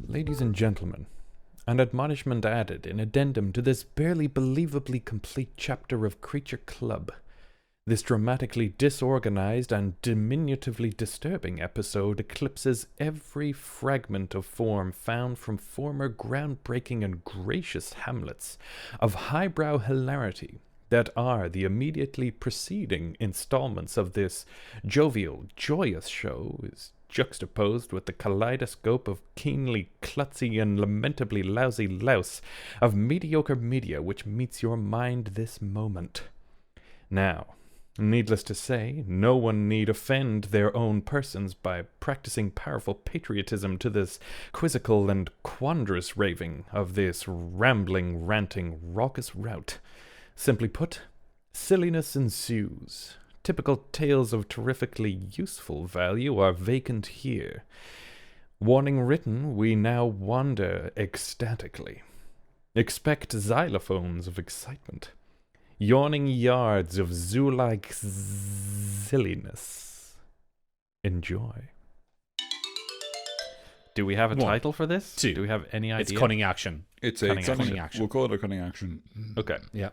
Ladies and gentlemen, an admonishment added in addendum to this barely believably complete chapter of Creature Club. This dramatically disorganized and diminutively disturbing episode eclipses every fragment of form found from former groundbreaking and gracious hamlets of highbrow hilarity that are the immediately preceding installments of this jovial, joyous show is juxtaposed with the kaleidoscope of keenly klutzy and lamentably lousy louse of mediocre media which meets your mind this moment. Now, needless to say, no one need offend their own persons by practicing powerful patriotism to this quizzical and quandrous raving of this rambling, ranting, raucous rout. Simply put, silliness ensues. Typical tales of terrifically useful value are vacant here. Warning written, we now wander ecstatically. Expect xylophones of excitement. Yawning yards of zoo-like silliness. Enjoy. Do we have a title for this? 2. Do we have any idea? It's Cunning Action. It's Cunning Action. We'll call it a Cunning Action. Okay. Yeah.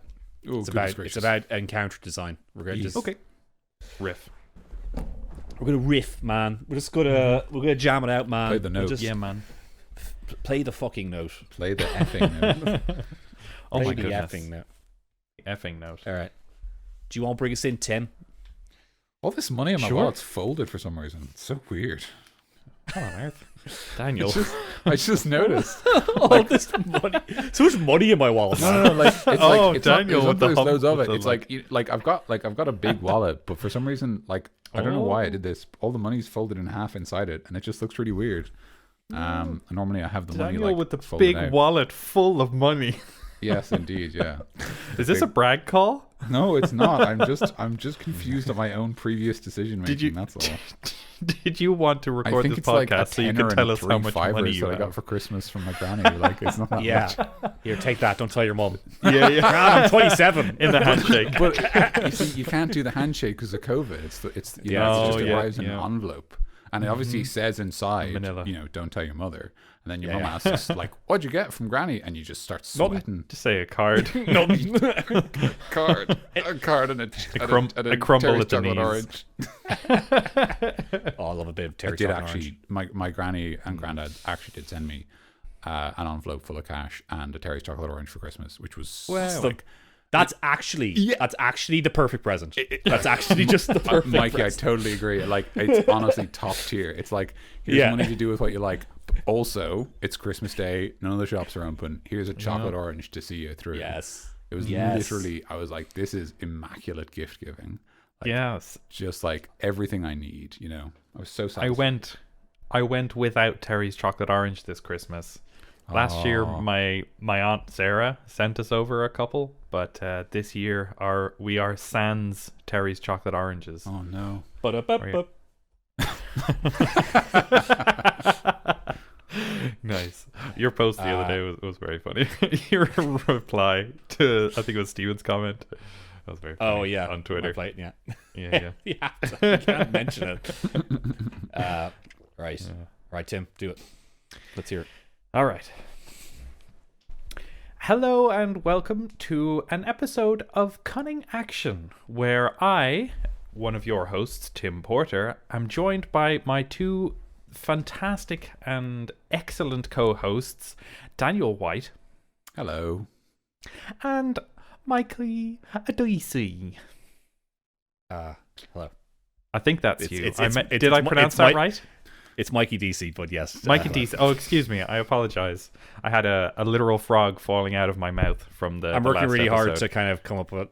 Oh, It's about encounter design. We're going to just Okay. Riff. we're gonna riff, man. We're gonna jam it out, man. Play the note. Just Yeah, man. play the fucking note. Play the effing note. Oh Play my the goodness. effing note. Effing note. All right. Do you want to bring us in, Tim? All this money in my Sure. wallet's folded for some reason. It's so weird. What on earth? Daniel. I just noticed. All this money. So much money in my wallet. No, like it's Oh, like it's Daniel not, with the there's hump, loads of with it. the, It's like I've got a big wallet, but for some reason, like I don't know why I did this. All the money's folded in half inside it, and it just looks really weird. Normally I have the money Daniel like with the folded big out. wallet full of money. Yes, indeed, yeah. Is this a brag call? No, it's not. I'm just confused at my own previous decision making. That's all. Did you want to I record think this it's like a podcast so you tenner could tell and us how much 3 money fivers you that I got have? for Christmas from my granny. Like it's not that much. Yeah. Here, take that. Don't tell your mum. Yeah. I'm 27. In the handshake. But you see, you can't do the handshake because of COVID. It's it just arrives in an envelope, and it obviously says inside, Manila. don't tell your mother. And then your Yeah, mum yeah. asks, like, "What'd you get from Granny?" And you just start sweating. Just say a card. A card, and a crumble Terry's at the chocolate knees. orange. Oh, I love a bit of I Terry did chocolate actually. My granny and granddad actually did send me an envelope full of cash and a Terry's chocolate orange for Christmas, which was orange. That's actually the perfect present. That's actually just the perfect Mikey, present. I totally agree. Like, it's honestly top tier. It's like, here's money to do with what you like. But also, it's Christmas Day. None of the shops are open. Here's a chocolate orange to see you through. Yes. It was literally, I was like, this is immaculate gift giving. Like, Yes. Just like everything I need, I was so satisfied. I went without Terry's chocolate orange this Christmas. Last year, my aunt Sarah sent us over a couple, but this year we are sans Terry's chocolate oranges. Oh no! Nice. Your post the other day was very funny. Your reply to, I think it was Steven's comment. That was very funny. Oh yeah, on Twitter. Yeah. Yeah. You can't mention it. Right. Yeah. Right, Tim, do it. Let's hear it. All right. Hello and welcome to an episode of Cunning Action, where I, one of your hosts, Tim Porter, am joined by my 2 fantastic and excellent co-hosts, Daniel White. Hello. And Mikey Adisi. Hello. I think that's It's- you. it's- Did I pronounce that right? It's Mikey DC, but yes. Mikey DC. Oh, excuse me. I apologize. I had a literal frog falling out of my mouth from the I'm working last really hard episode. to kind of come up with,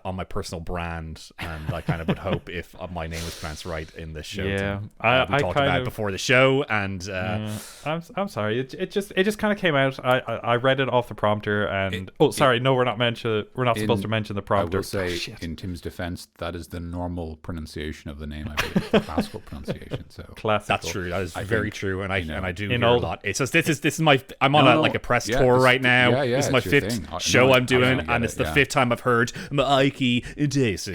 on my personal brand, and I kind of would hope if my name was pronounced right in this show. Yeah, we I talked kind about of, it before the show, and I'm sorry. It just kind of came out. I read it off the prompter, and no, we're not supposed to mention the prompter. I will say, in Tim's defense, that is the normal pronunciation of the name. I believe, the classical pronunciation. So classical. That's true. That is very true, and I do in hear old- a lot. It's just this is my I'm on like a press tour right now. Yeah, yeah, This is my it's your 5th thing. show I'm doing, get and it, it's the yeah. 5th time I've heard Mikey and Dan. Yes,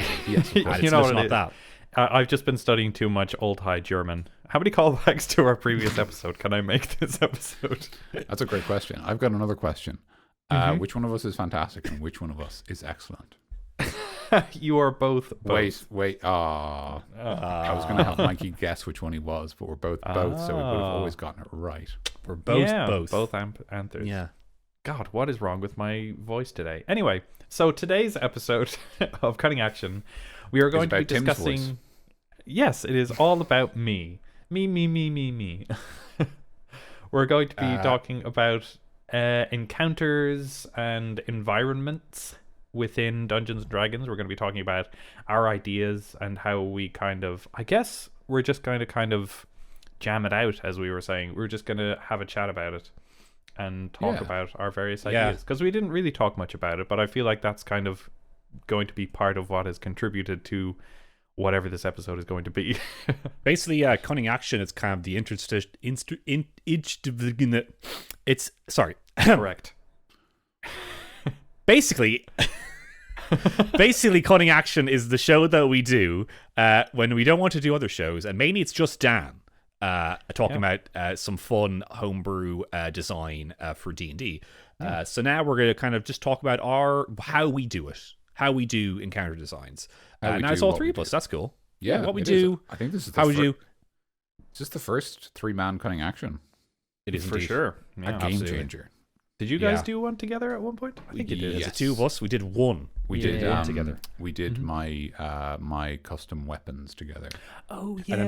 You know what not it that. I've just been studying too much Old High German. How many callbacks to our previous episode can I make this episode? That's a great question. I've got another question. Which one of us is fantastic and which one of us is excellent? You are both. Wait. I was going to help Mikey guess which one he was, but we're both, so we would have always gotten it right. We're both. Both answers. Yeah. God, what is wrong with my voice today? Anyway, so today's episode of Cunning Action, we are going to be Tim's discussing. voice. Yes, it is all about me. Me. We're going to be talking about encounters and environments within Dungeons and Dragons. We're going to be talking about our ideas and how we I guess we're just going to kind of jam it out, as we were saying. We're just going to have a chat about it and talk about our various ideas, because we didn't really talk much about it, but I feel like that's kind of going to be part of what has contributed to whatever this episode is going to be. Basically, Cunning Action is kind of the it's sorry. Correct. Basically, Cunning Action is the show that we do when we don't want to do other shows, and mainly it's just Dan talking about some fun homebrew design for D&D. So now we're going to kind of just talk about how we do it, how we do encounter designs. Now it's all three of us. That's cool. Yeah, what we do. I think this is how we do. Is this the first 3-man Cunning Action? It is For indeed. sure. A Yeah. game absolutely. changer. Did you guys do one together at one point? I think you did. There's the two of us. We did one. We did did one together. We did my custom weapons together. Oh yeah. And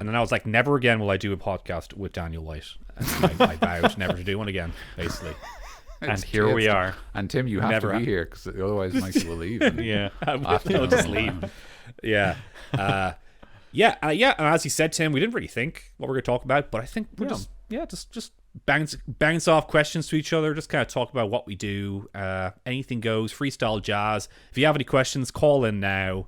then I was like, never again will I do a podcast with Daniel White. And I vowed never to do one again, basically. And here we are. And Tim, you have Never to be here because otherwise Mikey will leave. And Yeah. I'll just leave. Yeah. And as you said, Tim, we didn't really think what we're going to talk about, but I think we're just bounce off questions to each other, just kind of talk about what we do. Anything goes, freestyle jazz. If you have any questions, call in now.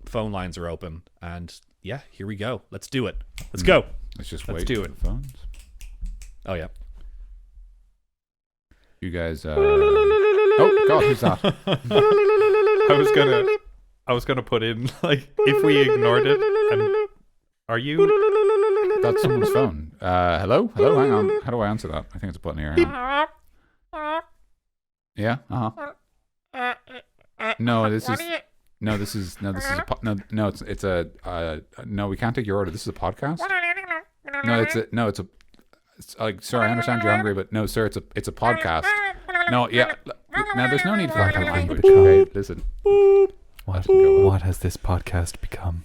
Phone lines are open, and here we go. Let's do it. Let's go. Let's Let's wait do for it. the phones. Oh yeah. You guys. Oh God, who's that? I was gonna put in like if we ignored it. And are you? That's someone's phone. Hello. Hang on. How do I answer that? I think it's a button here. Hang on. Yeah. No, this is no. We can't take your order. This is a podcast. It's like, sir, I understand you're hungry, but no, sir, it's a podcast. No, yeah. Now there's no need for that kind of language. Okay, listen. What has this podcast become?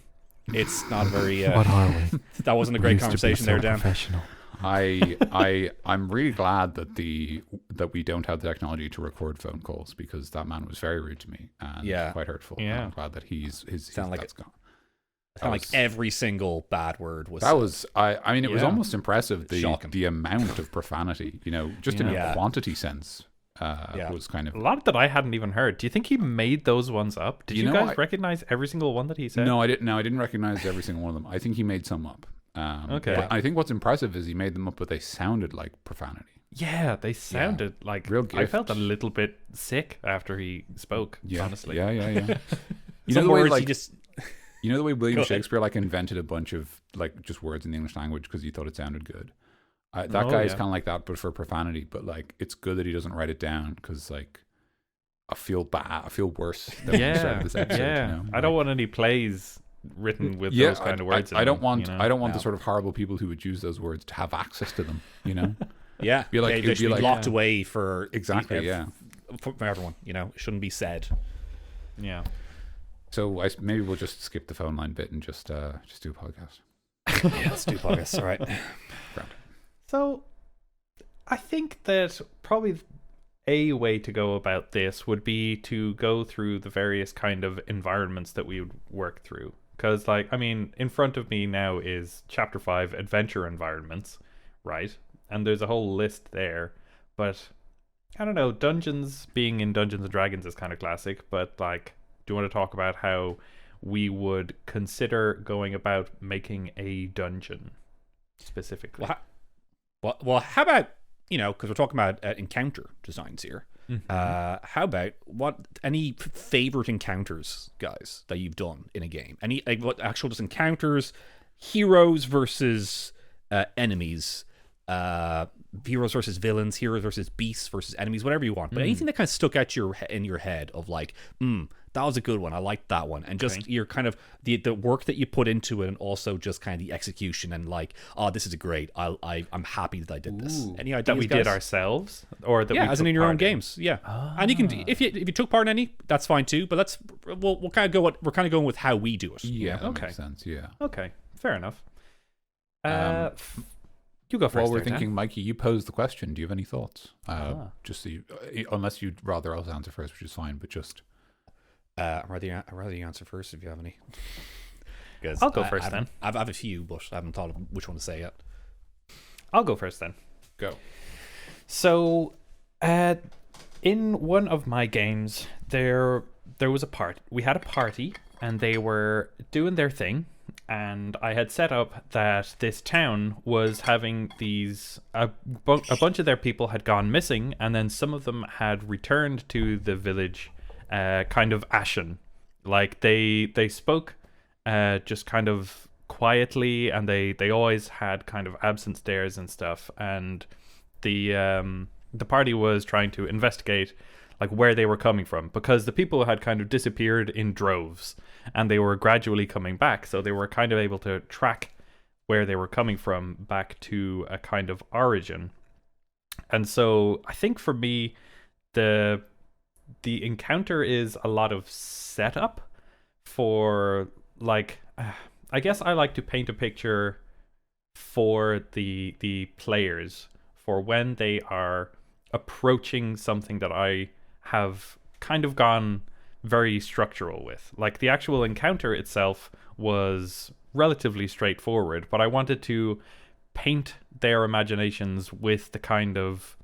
It's not very. What are we? That wasn't a great conversation there, Dan. Professional. I'm really glad that we don't have the technology to record phone calls, because that man was very rude to me and quite hurtful. Yeah. And I'm glad that his that's gone. Like every single bad word was. That was I mean it was almost impressive Shocking. the amount of profanity, just in a quantity sense. Was kind of A lot that I hadn't even heard. Do you think he made those ones up? Did you guys recognize every single one that he said? No, I didn't. No, I didn't recognize every single one of them. I think he made some up. Okay. But I think what's impressive is he made them up, but they sounded like profanity. Yeah, they sounded like real I felt a little bit sick after he spoke. Yeah. Honestly. Yeah. You Some know the way, words like, you just. you know the way William Shakespeare invented a bunch of just words in the English language because he thought it sounded good. That guy is kind of like that, but for profanity. But it's good that he doesn't write it down, because I feel bad. I feel worse that we started this episode. Yeah. I don't want any plays written with those kind of words. I don't want. in them, I don't want the sort of horrible people who would use those words to have access to them. Yeah, they should be locked away for exactly. For everyone. It shouldn't be said. Yeah. So maybe we'll just skip the phone line bit and just do a podcast. Yeah, let's do a podcast. All right. So, I think that probably a way to go about this would be to go through the various kind of environments that we would work through. Because, in front of me now is Chapter 5, Adventure Environments, right? And there's a whole list there. But, I don't know, dungeons, being in Dungeons & Dragons is kind of classic. But, do you want to talk about how we would consider going about making a dungeon specifically. Well, how about, because we're talking about encounter designs here. How about any favorite encounters, guys, that you've done in a game? Any what actual just encounters, heroes versus enemies, heroes versus villains, heroes versus beasts versus enemies, whatever you want. But anything that kind of stuck out in your head of like, that was a good one. I liked that one. And just your kind of the work that you put into it, and also just kind of the execution and like, oh, this is great. I'm happy that I did this. Any ideas that we guys? did ourselves, or that we as in your own games, And you can, if you took part in any, that's fine too. But we'll kind of go. We're kind of going with how we do it. Yeah, that makes sense. Yeah. Okay, fair enough. You go first. While we're thinking, Mikey, you posed the question. Do you have any thoughts? Just so unless you'd rather else answer first, which is fine. But just. I'd rather you answer first if you have any. I'll go first then. I have a few, but I haven't thought of which one to say yet. I'll go first then. Go. So, in one of my games, there was a party. We had a party, and they were doing their thing. And I had set up that this town was having a bunch of their people had gone missing, and then some of them had returned to the village. Kind of ashen, like they spoke just kind of quietly, and they always had kind of absent stares and stuff. And the party was trying to investigate like where they were coming from, because the people had kind of disappeared in droves, and they were gradually coming back. So they were kind of able to track where they were coming from back to a kind of origin. And so I think for me, the encounter is a lot of setup for, like, I guess I like to paint a picture for the players for when they are approaching something that I have kind of gone very structural with. Like, the actual encounter itself was relatively straightforward, but I wanted to paint their imaginations with the kind of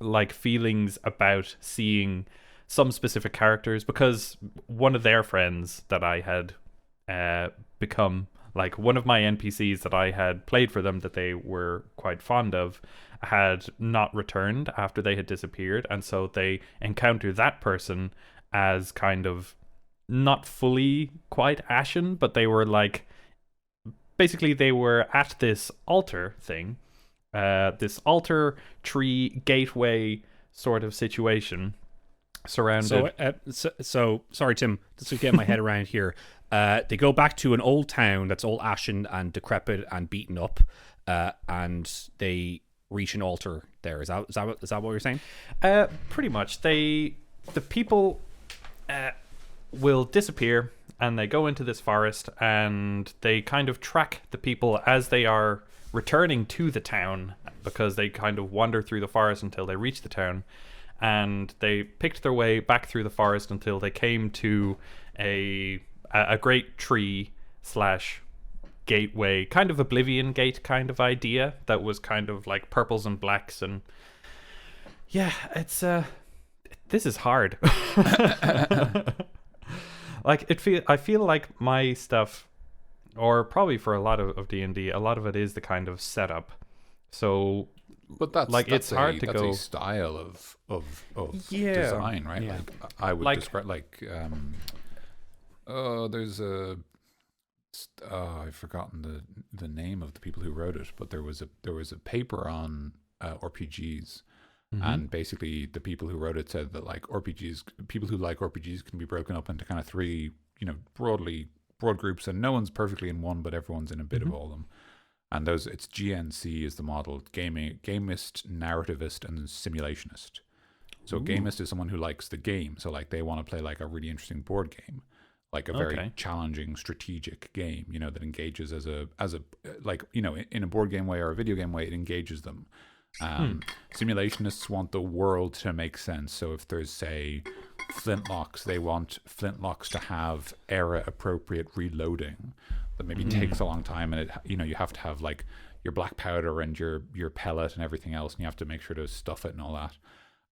like feelings about seeing some specific characters, because one of their friends that I had become, like one of my NPCs that I had played for them that they were quite fond of, had not returned after they had disappeared, and so they encountered that person as kind of not fully quite ashen, but they were like, basically they were at this altar thing, this altar tree gateway sort of situation, surrounded. So sorry, Tim, just to get my head around here. They go back to an old town that's all ashen and decrepit and beaten up, and they reach an altar there. Is that what you're saying? Pretty much. The people will disappear, and they go into this forest, and they kind of track the people as they are returning to the town, because they kind of wander through the forest until they reach the town. And they picked their way back through the forest until they came to a great tree / gateway, kind of Oblivion Gate kind of idea that was kind of like purples and blacks. And yeah, it's this is hard. Like I feel like my stuff, or probably for a lot of D&D, a lot of it is the kind of setup. So but that's like it's hard to go. A style of design, right? Yeah. Like I would describe like there's a I've forgotten the name of the people who wrote it, but there was a paper on RPGs, and basically the people who wrote it said that like people who like RPGs can be broken up into kind of three, broad groups, and no one's perfectly in one, but everyone's in a bit of all of them. And it's GNC is the model: gamist, narrativist, and simulationist. So gamist is someone who likes the game. So like they want to play like a really interesting board game, like a very challenging strategic game, that engages as a like, in a board game way or a video game way, it engages them. Simulationists want the world to make sense. So if there's, say, flintlocks, they want flintlocks to have era appropriate reloading that maybe takes a long time, and you have to have like your black powder and your pellet and everything else, and you have to make sure to stuff it and all that.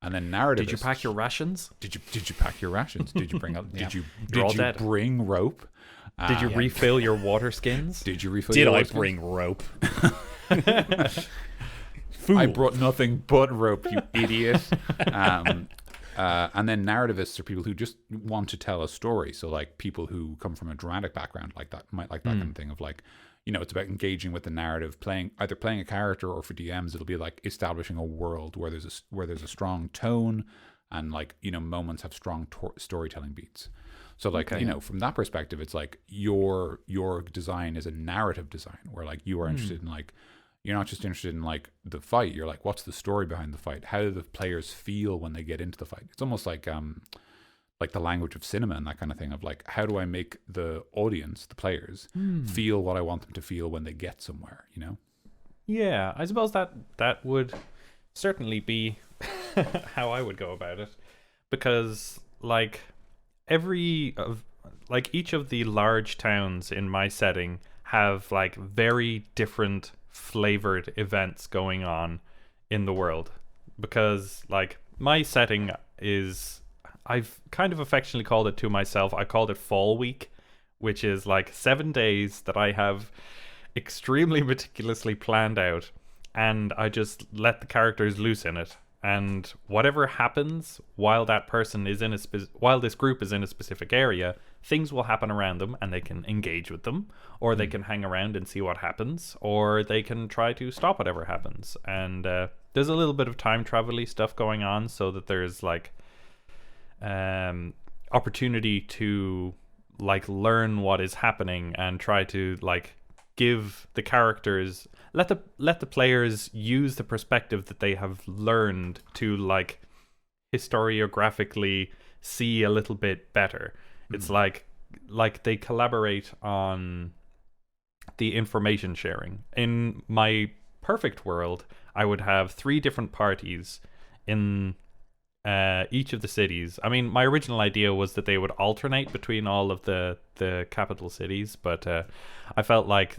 And then narrative. Did you pack your rations? Did you pack your rations? Did you bring up? Yeah. Did you bring rope? Did you refill your water skins? Did you refill? Did your I water skins? bring rope? I brought nothing but rope, you idiot. And then narrativists are people who just want to tell a story. So like people who come from a dramatic background like that might like that kind of thing of like, you know, it's about engaging with the narrative, either playing a character, or for DMs it'll be like establishing a world where there's a strong tone, and like, you know, moments have strong storytelling beats. So like, you know, from that perspective, it's like your design is a narrative design where like you are interested in like, you're not just interested in like the fight. You're like, what's the story behind the fight? How do the players feel when they get into the fight? It's almost like the language of cinema and that kind of thing of like, how do I make the audience, the players, feel what I want them to feel when they get somewhere, you know? Yeah, I suppose that would certainly be how I would go about it, because like each of the large towns in my setting have like very different flavored events going on in the world, because like my setting is, I've kind of affectionately called it to myself, I called it Fall Week, which is like 7 days that I have extremely meticulously planned out, and I just let the characters loose in it, and whatever happens while that person is in while this group is in a specific area, things will happen around them, and they can engage with them, or they can hang around and see what happens, or they can try to stop whatever happens. And there's a little bit of time travel-y stuff going on, so that there's like opportunity to like learn what is happening and try to like give the characters, let the players use the perspective that they have learned to like historiographically see a little bit better. It's like they collaborate on the information sharing. In my perfect world, I would have 3 different parties in each of the cities. I mean, my original idea was that they would alternate between all of the capital cities, but I felt like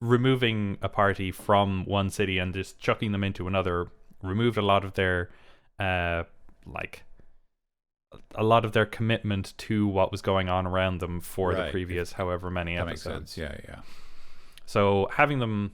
removing a party from one city and just chucking them into another removed a lot of their commitment to what was going on around them for the previous however many episodes. That makes sense. Yeah. So having them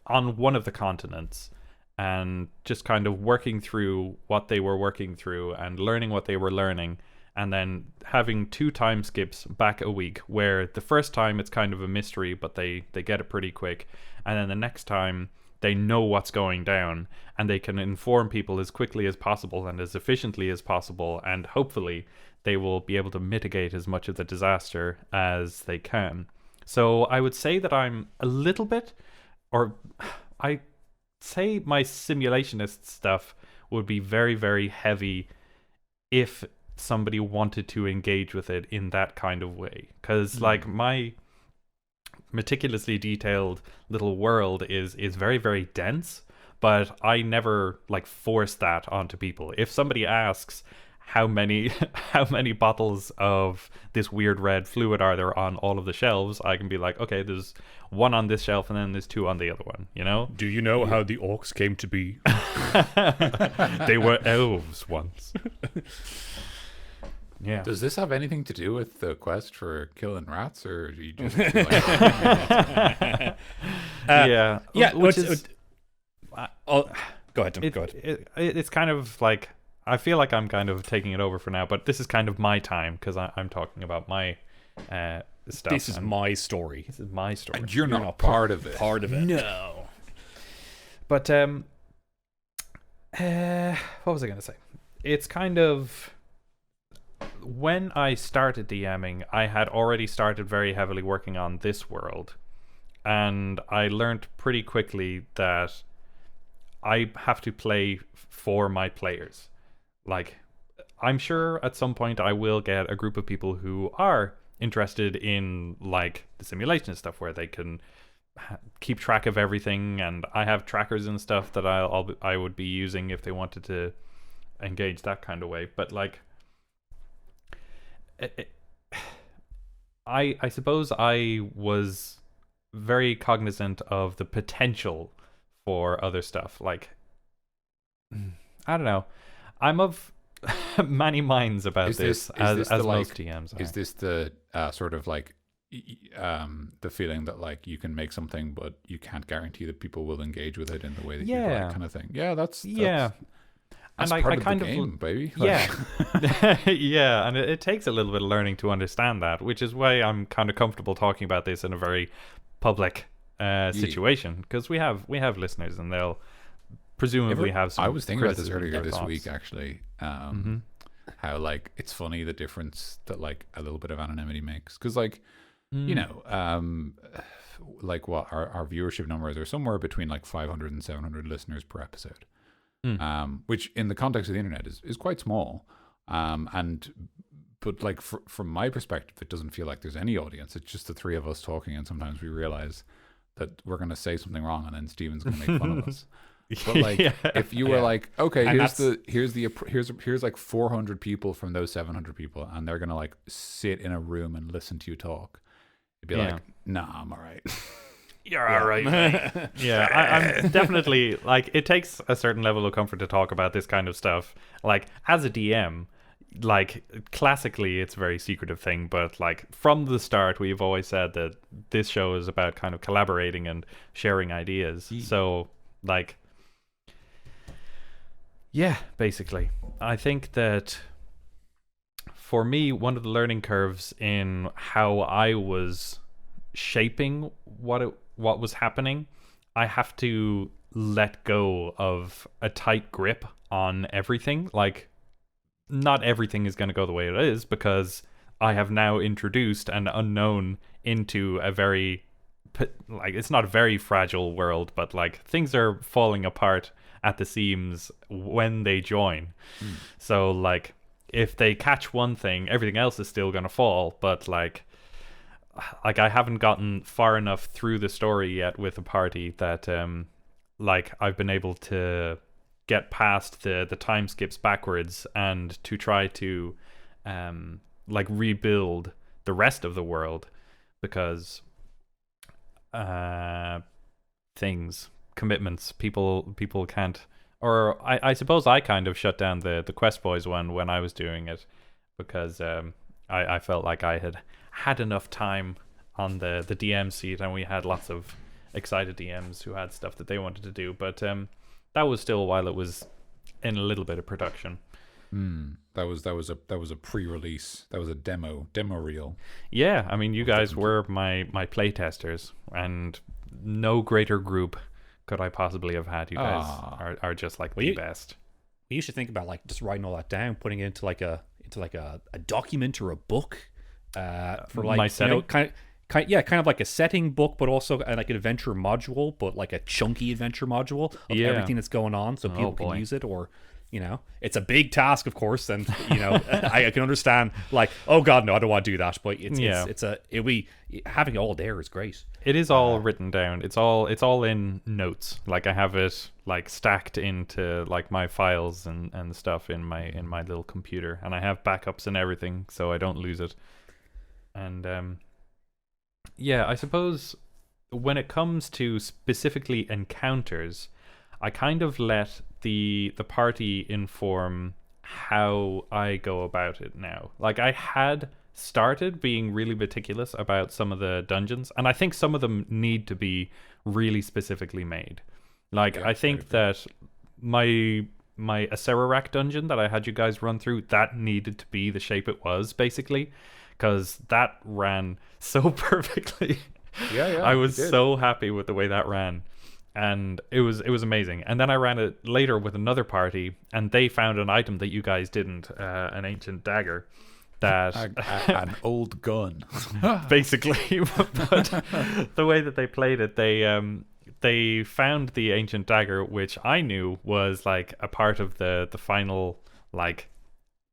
on one of the continents and just kind of working through what they were working through and learning what they were learning, and then having 2 time skips back a week, where the first time it's kind of a mystery, but they get it pretty quick, and then the next time they know what's going down, and they can inform people as quickly as possible and as efficiently as possible, and hopefully they will be able to mitigate as much of the disaster as they can. So I would say that I'm a little bit, or I say my simulationist stuff would be very, very heavy if somebody wanted to engage with it in that kind of way, because like my meticulously detailed little world is very, very dense, but I never like force that onto people. If somebody asks how many bottles of this weird red fluid are there on all of the shelves, I can be like, okay, there's 1 on this shelf and then there's 2 on the other one, you know? Do you know how the orcs came to be? They were elves once. Yeah. Does this have anything to do with the quest for killing rats, or do you just yeah. Which is... go ahead, Tim. Go ahead. It's kind of like, I feel like I'm kind of taking it over for now, but this is kind of my time, because I'm talking about my stuff. This is my story. This is my story. And you're not part of it. Part of it. No. But what was I going to say? It's kind of, when I started DMing, I had already started very heavily working on this world, and I learned pretty quickly that I have to play for my players. Like, I'm sure at some point I will get a group of people who are interested in like the simulation stuff, where they can keep track of everything, and I have trackers and stuff that I would be using if they wanted to engage that kind of way. But like, I suppose I was very cognizant of the potential for other stuff. Like, I don't know. I'm of many minds about this, as most DMs are. Is this the sort of like the feeling that like you can make something, but you can't guarantee that people will engage with it in the way that you like, kind of thing? Yeah, that's and part of the game, baby. Yeah, yeah, and it takes a little bit of learning to understand that, which is why I'm kind of comfortable talking about this in a very public situation, because we have listeners, and they'll presumably have some. I was thinking about this criticism earlier of their this thoughts. week, actually. How like it's funny the difference that like a little bit of anonymity makes, because like you know, like what our viewership numbers are somewhere between like 500 and 700 listeners per episode. Which in the context of the internet is quite small, but like from my perspective, it doesn't feel like there's any audience. It's just the three of us talking, and sometimes we realize that we're going to say something wrong, and then Steven's going to make fun of us. But like, if you were like, okay, here's like 400 people from those 700 people, and they're going to like sit in a room and listen to you talk, it'd be like, nah, I'm all right. You're all right, mate. I'm definitely like, it takes a certain level of comfort to talk about this kind of stuff. Like, as a DM, like classically it's a very secretive thing, but like from the start we've always said that this show is about kind of collaborating and sharing ideas. So like, yeah, basically I think that for me, one of the learning curves in how I was shaping what was happening, I have to let go of a tight grip on everything. Like, not everything is going to go the way it is, because I have now introduced an unknown into a very, like, it's not a very fragile world, but like things are falling apart at the seams when they join. So like, if they catch one thing, everything else is still going to fall, but like I haven't gotten far enough through the story yet with a party that like I've been able to get past the time skips backwards and to try to like rebuild the rest of the world, because commitments, people can't, or I suppose I kind of shut down the Quest Boys one when I was doing it, because I felt like I had enough time on the DM seat, and we had lots of excited DMs who had stuff that they wanted to do, but that was still while it was in a little bit of production. That was a pre-release. That was a demo reel. Yeah, I mean, you guys were my play testers, and no greater group could I possibly have had. You guys are just like the best. You should think about like just writing all that down, putting it into like a document or a book for like, my setting? You know, kind of like a setting book, but also like an adventure module, but like a chunky adventure module of everything that's going on, so people can use it. Or, you know, it's a big task, of course, and you know, I can understand like, oh god, no, I don't want to do that, but having it all there is great. It is all written down. It's all in notes. Like, I have it like stacked into like my files and stuff in my little computer, and I have backups and everything, so I don't lose it. And yeah, I suppose when it comes to specifically encounters, I kind of let the party inform how I go about it now. Like, I had started being really meticulous about some of the dungeons, and I think some of them need to be really specifically made. Like, I think that my Acererak dungeon that I had you guys run through, that needed to be the shape it was, basically, because that ran so perfectly. I was so happy with the way that ran, and it was amazing. And then I ran it later with another party, and they found an item that you guys didn't, an ancient dagger. That an old gun, basically. But the way that they played it, they found the ancient dagger, which I knew was like a part of the final like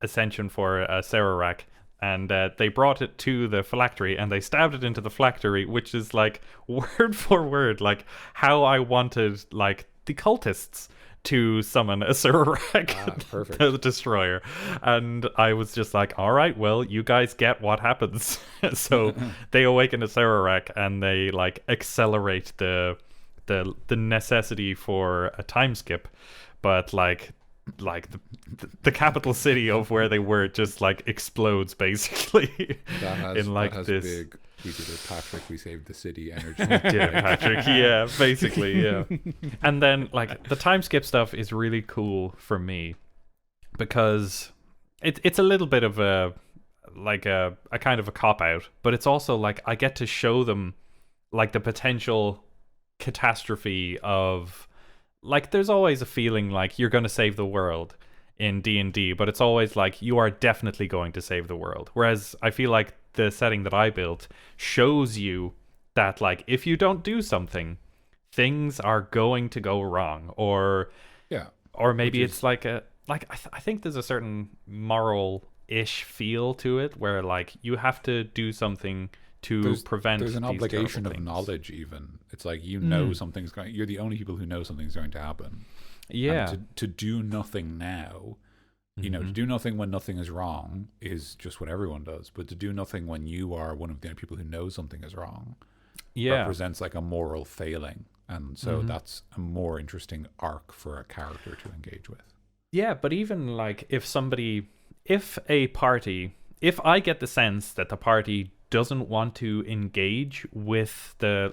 ascension for Acererak, and they brought it to the phylactery and they stabbed it into the phylactery, which is like word for word like how I wanted like the cultists to summon Acererak, the destroyer. And I was just like, all right, well, you guys get what happens. So they awaken Acererak and they like accelerate the necessity for a time skip, but like like the capital city of where they were just like explodes basically. In like that has this big, we did it, Patrick, we saved the city energy. did it, Patrick. Yeah, basically, yeah. And then like the time skip stuff is really cool for me because it's a little bit of a kind of a cop out, but it's also like I get to show them like the potential catastrophe of like there's always a feeling like you're going to save the world in D&D, but it's always like you are definitely going to save the world. Whereas I feel like the setting that I built shows you that like if you don't do something, things are going to go wrong, or maybe it's like a like I think there's a certain moral-ish feel to it where like you have to do something to prevent. There's an these obligation of things. knowledge. Even it's like you know something's going. You're the only people who know something's going to happen. Yeah. And to do nothing now, you know, to do nothing when nothing is wrong is just what everyone does. But to do nothing when you are one of the only people who knows something is wrong, represents like a moral failing, and so that's a more interesting arc for a character to engage with. Yeah, but even like if I get the sense that the party doesn't want to engage with the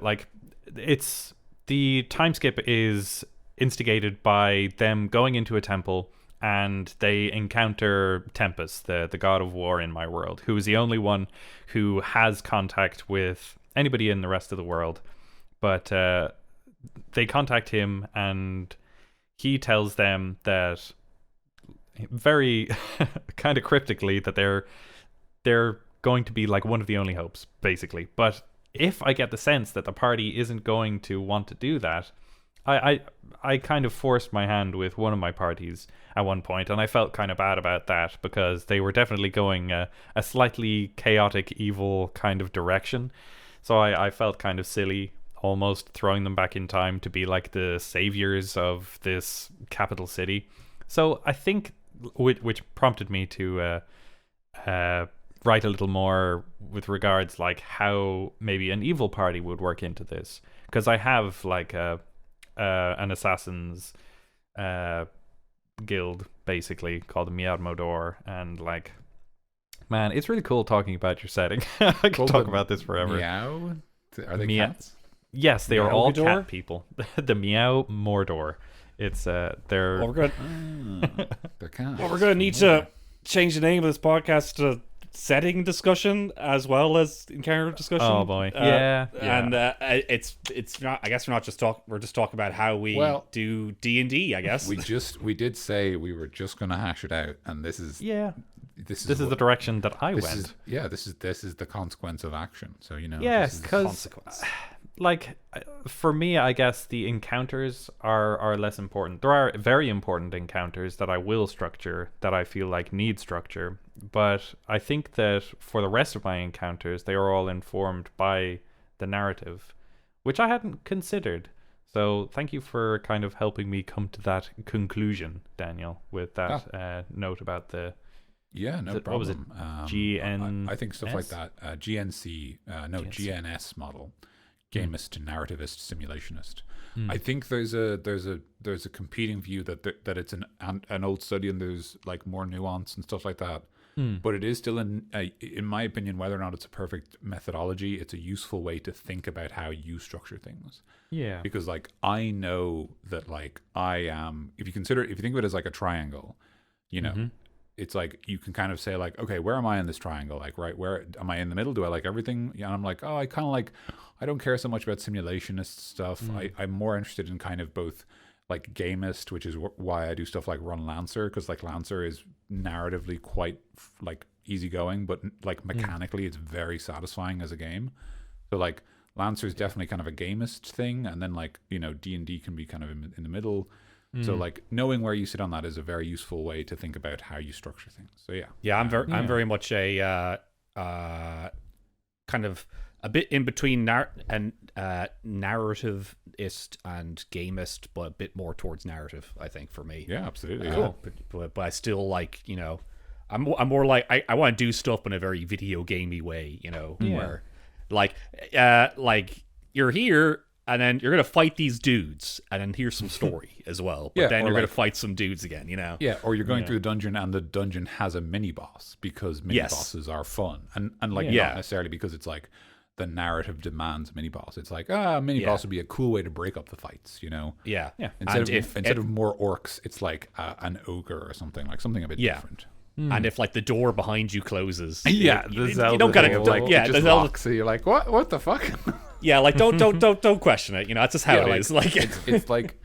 time skip is instigated by them going into a temple and they encounter Tempest, the god of war in my world, who is the only one who has contact with anybody in the rest of the world. But they contact him and he tells them that very kind of cryptically that they're going to be like one of the only hopes, basically. But if I get the sense that the party isn't going to want to do that, I kind of forced my hand with one of my parties at one point, and I felt kind of bad about that because they were definitely going a slightly chaotic, evil kind of direction. So I felt kind of silly almost throwing them back in time to be like the saviors of this capital city. So I think which prompted me to write a little more with regards like how maybe an evil party would work into this, because I have like an assassins guild basically called the Miarmodor, and like, man, it's really cool talking about your setting. I could talk about this forever. Meow? Are they cats? Yes, they are all Meowgador? cat people. The Meow Mordor. It's they're Well, we're They're going to need to change the name of this podcast to setting discussion as well as encounter discussion. Oh boy, yeah. And it's not. I guess we're just talking about how we do D&D. I guess we did say we were just going to hash it out, and this is this is the direction that I went. This is the consequence of action. So you know, yes, because like for me, I guess the encounters are less important. There are very important encounters that I will structure that I feel like need structure, but I think that for the rest of my encounters, they are all informed by the narrative, which I hadn't considered. So thank you for kind of helping me come to that conclusion, Daniel, with that note about the problem. What was it? GN? I think stuff like that. GNC, GNS model. Gamist, narrativist, simulationist. I think there's a competing view that it's an old study and there's like more nuance and stuff like that. But it is still in my opinion, whether or not it's a perfect methodology, it's a useful way to think about how you structure things. Yeah. Because like I know that like I am, if you think of it as like a triangle, you know. It's like you can kind of say like, okay, where am I in this triangle? Like, right, where am I in the middle? Do I like everything? Yeah, and I'm like, oh, I kind of like, I don't care so much about simulationist stuff. I'm more interested in kind of both like gamist, which is why I do stuff like run Lancer, because like Lancer is narratively quite like easygoing, but like mechanically it's very satisfying as a game. So like Lancer is definitely kind of a gamist thing, and then like, you know, D&D can be kind of in the middle. So like knowing where you sit on that is a very useful way to think about how you structure things. So I'm very much a kind of a bit in between narrativist and gamist, but a bit more towards narrative, I think, for me. Yeah, absolutely. Cool. But I still like, you know, I'm more like I want to do stuff in a very video gamey way, you know, where like you're here. and then you're gonna fight these dudes, and then here's some story as well. But then you're gonna fight some dudes again, you know? Yeah, or you're going through the dungeon, and the dungeon has a mini boss because mini bosses are fun, and like not necessarily because it's like the narrative demands mini boss. It's like mini boss would be a cool way to break up the fights, you know? Yeah. Instead of more orcs, it's like an ogre or something a bit different. And if like the door behind you closes, you don't gotta the lock, so you're like, what the fuck? Yeah, like don't question it. You know, that's just how it is. Like it's like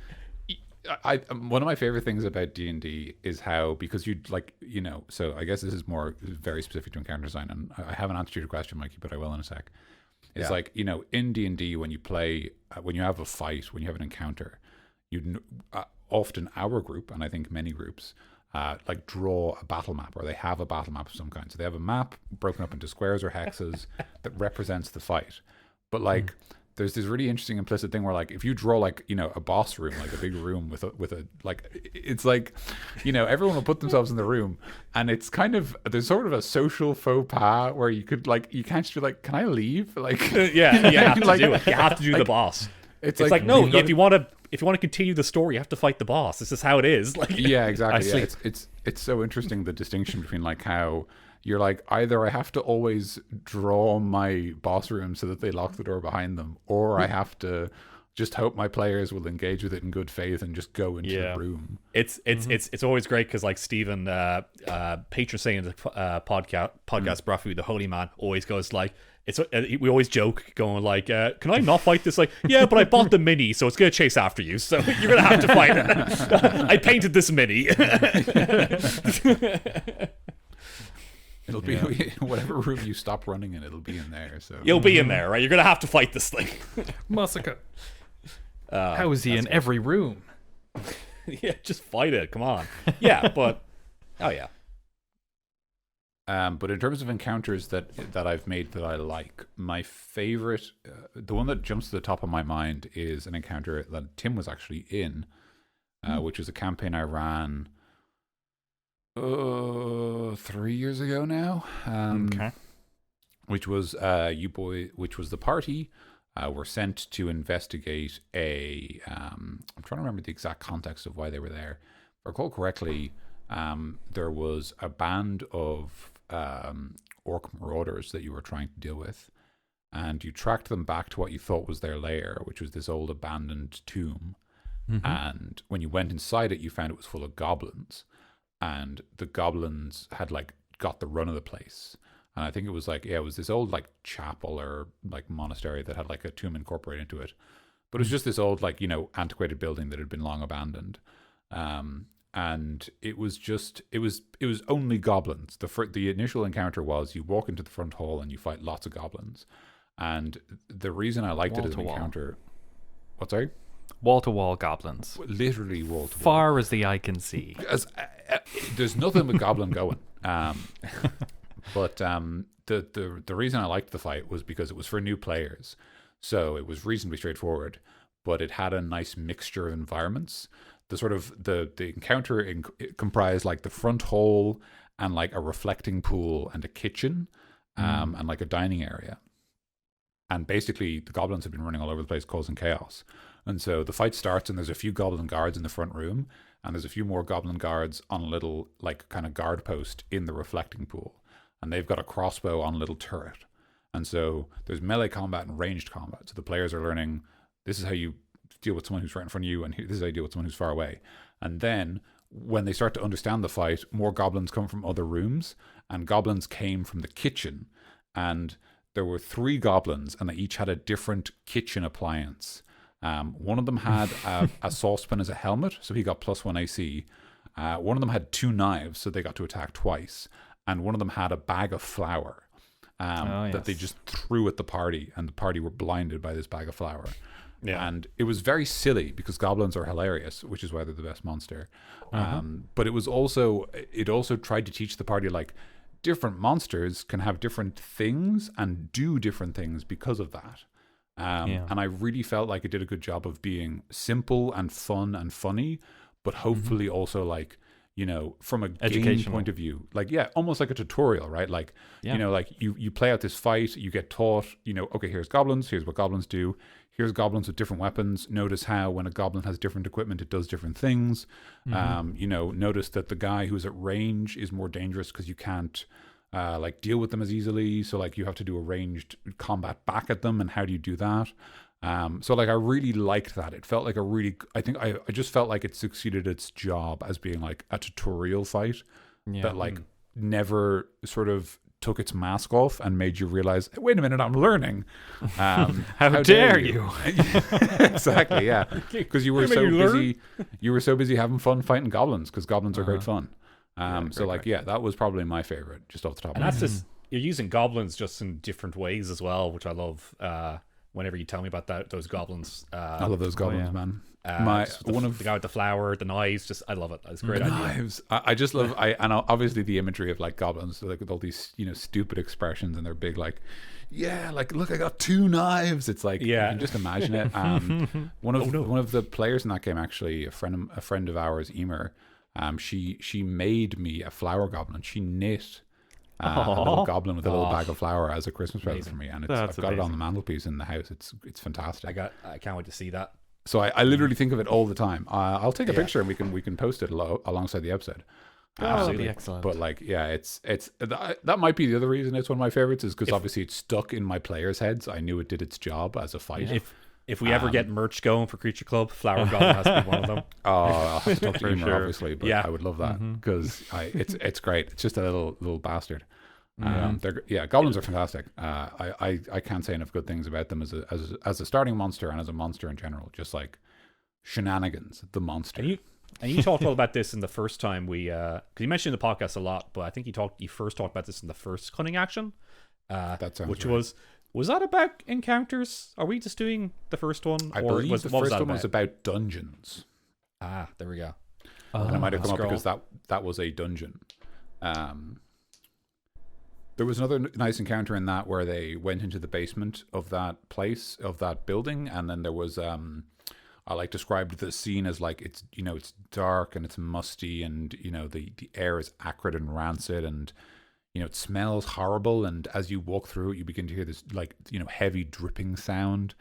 one of my favorite things about D&D is how, because you like, you know, so I guess this is more very specific to encounter design, and I haven't answered your question, Mikey, but I will in a sec. It's like, you know, in D&D when you play, when you have a fight, when you have an encounter, you often our group, and I think many groups, like draw a battle map, or they have a battle map of some kind. So they have a map broken up into squares or hexes that represents the fight. But like, there's this really interesting implicit thing where like, if you draw like, you know, a boss room, like a big room with a like, it's like, you know, everyone will put themselves in the room, and it's kind of, there's sort of a social faux pas where you could like, you can't just be like, can I leave? Like, you have to like, do it. You have to do the boss. It's like no, if you want to continue the story, you have to fight the boss. This is how it is. Like, yeah, exactly. Yeah. It's so interesting, the distinction between like how you're like, either I have to always draw my boss room so that they lock the door behind them, or I have to just hope my players will engage with it in good faith and just go into the room. It's always great because like Stephen, patron saint of the podcast Brafu, the holy man, always goes like, we always joke going like, can I not fight this? Like, yeah, but I bought the mini, so it's gonna chase after you, so you're gonna have to fight it. I painted this mini. It'll be whatever room you stop running in, it'll be in there. So you'll be in there, right? You're gonna have to fight this thing. Massacre. How is he in every room? Yeah, just fight it. Come on. Yeah, but but in terms of encounters that I've made that I like, my favorite, the one that jumps to the top of my mind is an encounter that Tim was actually in, which was a campaign I ran 3 years ago now. Which was which was the party were sent to investigate a. I'm trying to remember the exact context of why they were there. If I recall correctly, there was a band of orc marauders that you were trying to deal with, and you tracked them back to what you thought was their lair, which was this old abandoned tomb. And when you went inside it, you found it was full of goblins, and the goblins had like got the run of the place. And I think it was like, it was this old like chapel or like monastery that had like a tomb incorporated into it, but it was just this old like, you know, antiquated building that had been long abandoned. And it was only goblins. The initial encounter was you walk into the front hall and you fight lots of goblins. And the reason I liked it as an encounter, what, sorry? Wall-to-wall goblins. Literally wall-to-wall. Far as the eye can see. There's nothing but goblin going. But the reason I liked the fight was because it was for new players. So it was reasonably straightforward, but it had a nice mixture of environments. The sort of the encounter it comprised like the front hall and like a reflecting pool and a kitchen, and like a dining area. And basically the goblins have been running all over the place causing chaos. And so the fight starts and there's a few goblin guards in the front room, and there's a few more goblin guards on a little like kind of guard post in the reflecting pool. And they've got a crossbow on a little turret. And so there's melee combat and ranged combat. So the players are learning, this is how you deal with someone who's right in front of you, and this is how you deal with someone who's far away. And then when they start to understand the fight, more goblins come from other rooms, and goblins came from the kitchen. And there were 3 goblins, and they each had a different kitchen appliance. One of them had a saucepan as a helmet, so he got +1 AC. One of them had 2 knives, so they got to attack twice. And one of them had a bag of flour that they just threw at the party, and the party were blinded by this bag of flour. Yeah. And it was very silly because goblins are hilarious, which is why they're the best monster. But it also tried to teach the party like different monsters can have different things and do different things because of that. And I really felt like it did a good job of being simple and fun and funny, but hopefully also like, you know, from a game point of view, like, almost like a tutorial, right? Like, you know, like you play out this fight, you get taught, you know, okay, here's goblins, here's what goblins do. Here's goblins with different weapons. Notice how when a goblin has different equipment, it does different things. You know, notice that the guy who's at range is more dangerous because you can't like deal with them as easily. So like you have to do a ranged combat back at them. And how do you do that? So like I really liked that. It felt like I just felt like it succeeded its job as being like a tutorial fight that like never sort of took its mask off and made you realize, wait a minute, I'm learning. How dare you? Exactly, yeah. Because you were so busy having fun fighting goblins, because goblins are great fun. So like, that was probably my favorite, just off the top of my head. And that's just, you're using goblins just in different ways as well, which I love. Whenever you tell me about those goblins, I love those goblins, man. The guy with the flower, the knives, just I love it. It's a great idea. Knives. I just love. And obviously the imagery of like goblins, like with all these, you know, stupid expressions, and they're big, like, like, look, I got 2 knives. It's like, you can just imagine it. One of the players in that game, actually, a friend of ours, Emer, she made me a flower goblin. She knit a little goblin with a little bag of flour as a Christmas present for me, and I've got it on the mantelpiece in the house. It's fantastic. I can't wait to see that. So I literally think of it all the time. I'll take a picture and we can post it alongside the episode. Absolutely excellent. But like, it's that might be the other reason it's one of my favorites, is because obviously it's stuck in my players' heads. I knew it did its job as a fight. If we ever get merch going for Creature Club, Flower Goblin has to be one of them. I'll have to talk to Emer, obviously, but I would love that, because it's great. It's just a little bastard. Goblins are fantastic. I can't say enough good things about them as a starting monster and as a monster in general. Just like shenanigans, the monster. And you talked all about this in the first time because you mentioned in the podcast a lot, but I think you first talked about this in the first Cunning Action. That sounds which right. Was that about encounters? Are we just doing the first one? I believe the first one was about dungeons. There we go. And it might have come up because that was a dungeon. There was another nice encounter in that where they went into the basement of that place, of that building, and then there was I like described the scene as like, it's, you know, it's dark and it's musty, and, you know, the air is acrid and rancid, and, you know, it smells horrible, and as you walk through it, you begin to hear this, like, you know, heavy dripping sound,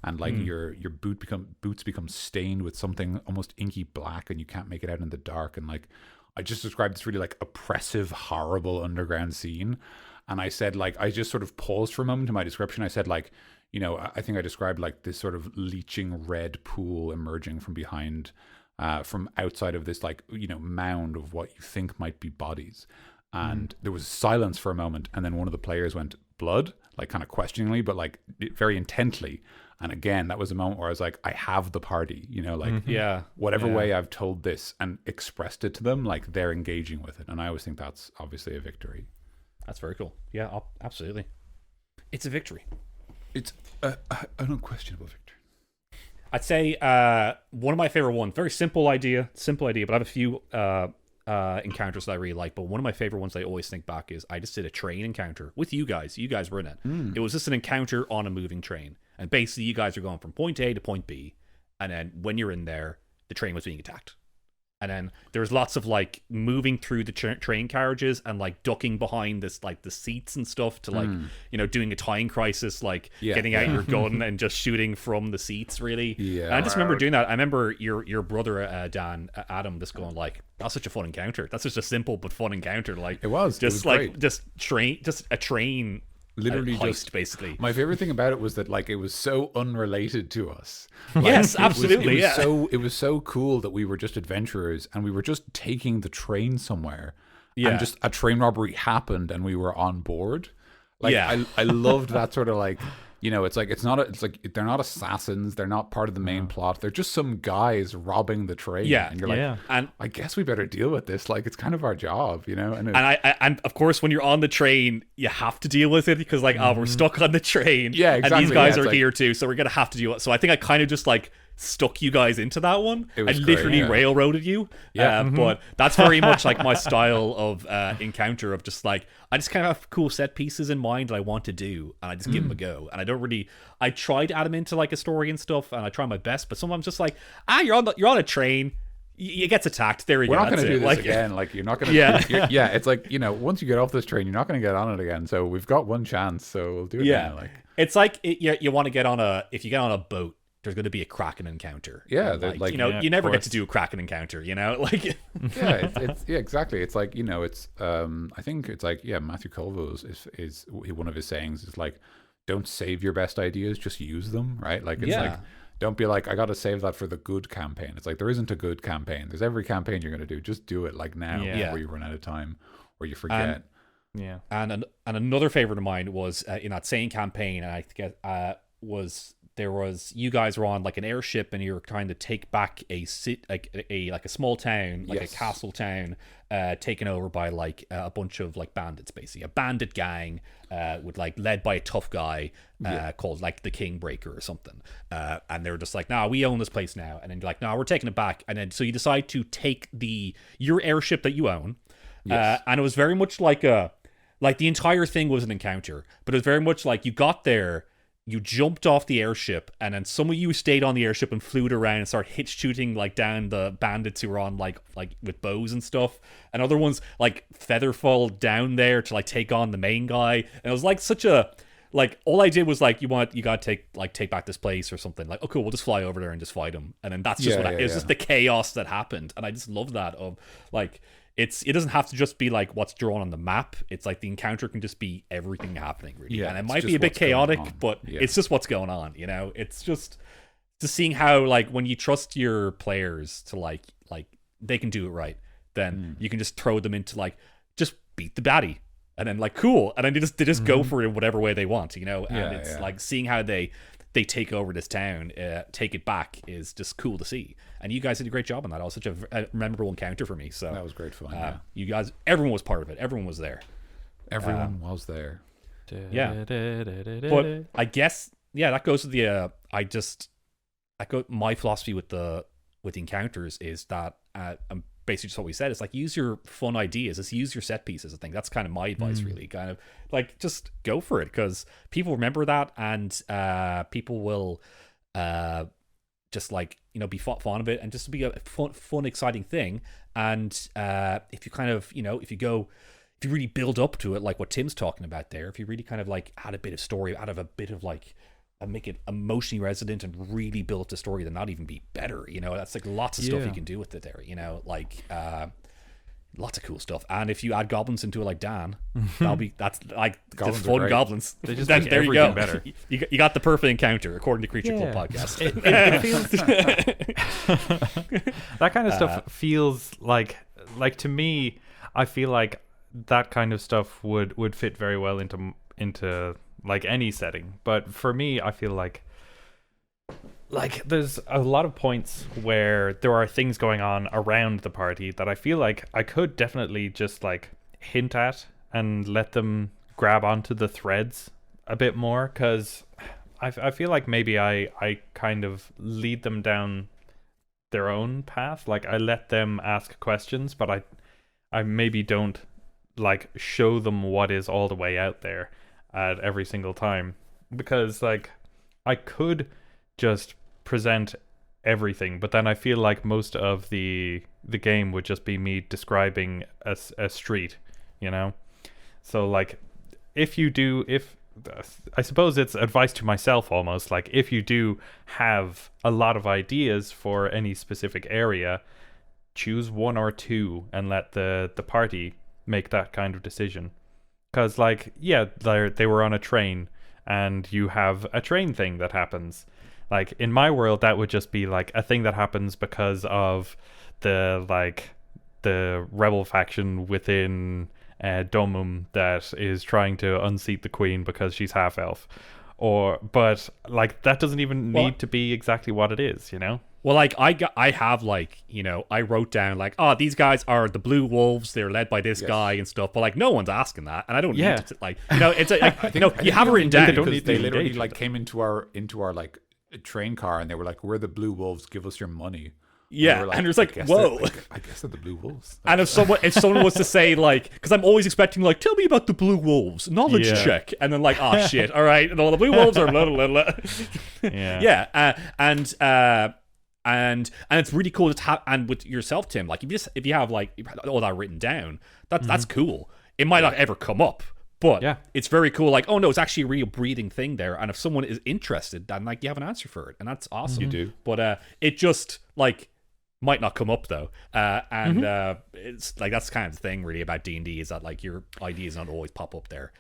and like your boots become stained with something almost inky black, and you can't make it out in the dark. And like, I just described this really like oppressive, horrible underground scene. And I said, like, I just sort of paused for a moment in my description. I said, like, you know, I think I described like this sort of leaching red pool emerging from behind, from outside of this, like, you know, mound of what you think might be bodies. And there was silence for a moment. And then one of the players went, blood, like kind of questioningly, but like very intently. And again, that was a moment where I was like, I have the party, you know, like, whatever way I've told this and expressed it to them, like, they're engaging with it. And I always think that's obviously a victory. That's very cool. Yeah, absolutely. It's a victory. It's an unquestionable victory. I'd say one of my favorite ones, very simple idea, but I have a few encounters that I really like. But one of my favorite ones I always think back is I just did a train encounter with you guys. You guys were in it. It was just an encounter on a moving train. And basically, you guys are going from point A to point B. And then when you're in there, the train was being attacked. And then there was lots of like moving through the train carriages and like ducking behind this, like the seats and stuff to like, you know, doing a time crisis, like getting out your gun and just shooting from the seats, really. Yeah. And I just remember doing that. I remember your brother, Dan, Adam, just going like, that's such a fun encounter. That's just a simple but fun encounter. Like, it was like, great. just a train. Literally heist, just basically. My favorite thing about it was that like it was so unrelated to us. Like, yes, absolutely. It was so cool that we were just adventurers and we were just taking the train somewhere. Yeah. And just a train robbery happened and we were on board. Like, I loved that sort of like, you know, it's like they're not assassins, they're not part of the main plot, they're just some guys robbing the train. Yeah. And you're like, and I guess we better deal with this. Like, it's kind of our job, you know? And of course, when you're on the train, you have to deal with it because like, we're stuck on the train. Yeah, exactly. And these guys are here too, so we're gonna have to deal with it. So I think I kind of just like stuck you guys into that one. I literally railroaded you. But that's very much like my style of encounter, of just like, I just kind of have cool set pieces in mind that I want to do, and I just give them a go. And I try to add them into like a story and stuff, and I try my best, but sometimes just like, you're on a train, It gets attacked. There we go. We're not going to do this like, again. Like, you're not going to. Yeah, it's like, once you get off this train, you're not going to get on it again. So we've got one chance. So we'll do it now. Like, it's like you want to get on if you get on a boat, there's going to be a Kraken encounter. Yeah, like you never get to do a Kraken encounter. Like. Yeah, it's exactly. It's like it's. I think it's like Matthew Colville's is one of his sayings is like, don't save your best ideas, just use them. Right? Like it's like. Don't be like, I got to save that for the good campaign. It's like, there isn't a good campaign. There's every campaign you're going to do. Just do it like now before you run out of time or you forget. And another favorite of mine was in that same campaign, and I think there was you guys were on like an airship and you were trying to take back a small town, like a castle town, taken over by like a bunch of like bandits, basically a bandit gang with like led by a tough guy called like the Kingbreaker or something, and they were just like, nah, we own this place now, and then you're like, nah, we're taking it back, and then so you decide to take your airship that you own, and it was very much like the entire thing was an encounter, but it was very much like you got there. You jumped off the airship, and then some of you stayed on the airship and flew it around and started hitch shooting like down the bandits who were on like with bows and stuff, and other ones like featherfall down there to like take on the main guy. And it was like such a all I did was like you gotta take back this place or something. Like, oh cool, we'll just fly over there and just fight them, and then that's just it was just the chaos that happened, and I just love that of like. It doesn't have to just be like what's drawn on the map. It's like the encounter can just be everything happening, really. And it might be a bit chaotic, but it's just what's going on, It's just seeing how like when you trust your players to like they can do it right, then you can just throw them into like just beat the baddie, and then like cool, and then they just go for it in whatever way they want, And it's like seeing how they take over this town, take it back is just cool to see. And you guys did a great job on that. It was such a memorable encounter for me. So that was great fun. You guys, everyone was part of it. Everyone was there. Everyone was there. Yeah. But I guess that goes to the my philosophy with the encounters is that basically just what we said. It's like use your fun ideas. Just use your set pieces. I think that's kind of my advice, really. Kind of like just go for it because people remember that, and people will just like be fond of it, and just be a fun, exciting thing. And if you kind of if you really build up to it, like what Tim's talking about there, if you really kind of like add a bit of story out of a bit of like. And make it emotionally resonant and really build the story, then not even be better. That's like lots of stuff you can do with it there. Like lots of cool stuff. And if you add goblins into it, like Dan, that's like goblins the fun goblins. They just make everything there you go. Better. You got the perfect encounter according to Creature Club podcast. It feels that kind of stuff feels like to me. I feel like that kind of stuff would fit very well into like any setting, but for me I feel like there's a lot of points where there are things going on around the party that I feel like I could definitely just like hint at and let them grab onto the threads a bit more, because I feel like maybe I kind of lead them down their own path. Like I let them ask questions, but I maybe don't like show them what is all the way out there at every single time, because like I could just present everything, but then I feel like most of the game would just be me describing a street, so like if I suppose it's advice to myself almost, like if you do have a lot of ideas for any specific area, choose one or two and let the party make that kind of decision. Because, like, they were on a train, and you have a train thing that happens. Like, in my world, that would just be, like, a thing that happens because of the rebel faction within Domum that is trying to unseat the queen because she's half-elf. But, like, that doesn't even need to be exactly what it is, Well, like I have like I wrote down like, oh, these guys are the Blue Wolves. They're led by this guy and stuff. But like, no one's asking that, and I don't need to like it's like you have it written down. They literally like came into our like train car and they were like, "We're the Blue Wolves. Give us your money." Yeah, and there's like, whoa. I guess they're the Blue Wolves. And if someone was to say like, because I'm always expecting like, tell me about the Blue Wolves, knowledge check, and then like, oh shit, all right, and all the Blue Wolves are blah blah blah. and it's really cool to have, and with yourself, Tim, like if you have like all that written down, that's cool. It might not ever come up, but it's very cool. Like, oh no, it's actually a real breathing thing there, and if someone is interested, then like you have an answer for it, and that's awesome. You do, but it just like might not come up though, and it's like that's kind of the thing really about D&D is that like your ideas don't always pop up there.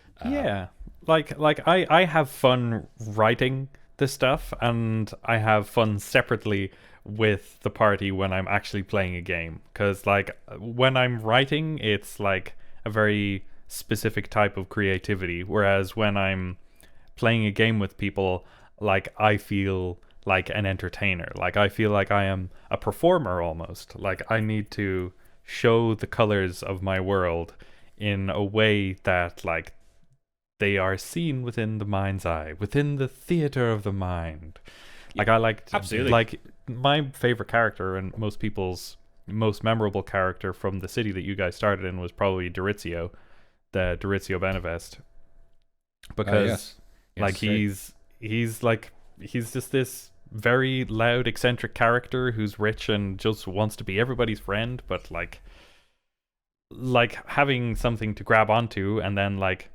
Like I have fun writing this stuff, and I have fun separately with the party when I'm actually playing a game, because like when I'm writing, it's like a very specific type of creativity, whereas when I'm playing a game with people, like I feel like an entertainer. Like I feel like I am a performer almost. Like I need to show the colors of my world in a way that like they are seen within the mind's eye, within the theater of the mind. Like I like absolutely, like my favorite character and most people's most memorable character from the city that you guys started in was probably Durizio, the Durizio Benevest, because like he's just this very loud, eccentric character who's rich and just wants to be everybody's friend, but like having something to grab onto, and then like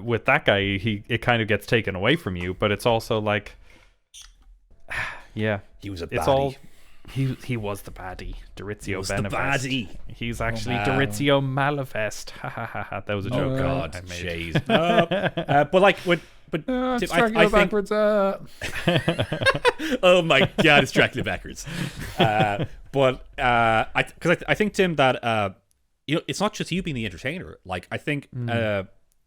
with that guy, it kind of gets taken away from you, but it's also like, he was a baddie. It's all he was the baddie, Durizio Benevest. He's actually Durizio Malevest. Ha ha ha ha. That was a joke. Oh God, jeez. But like But Tim, I think backwards. Oh my God, it's Dracula backwards. But I think, Tim, that it's not just you being the entertainer. Like I think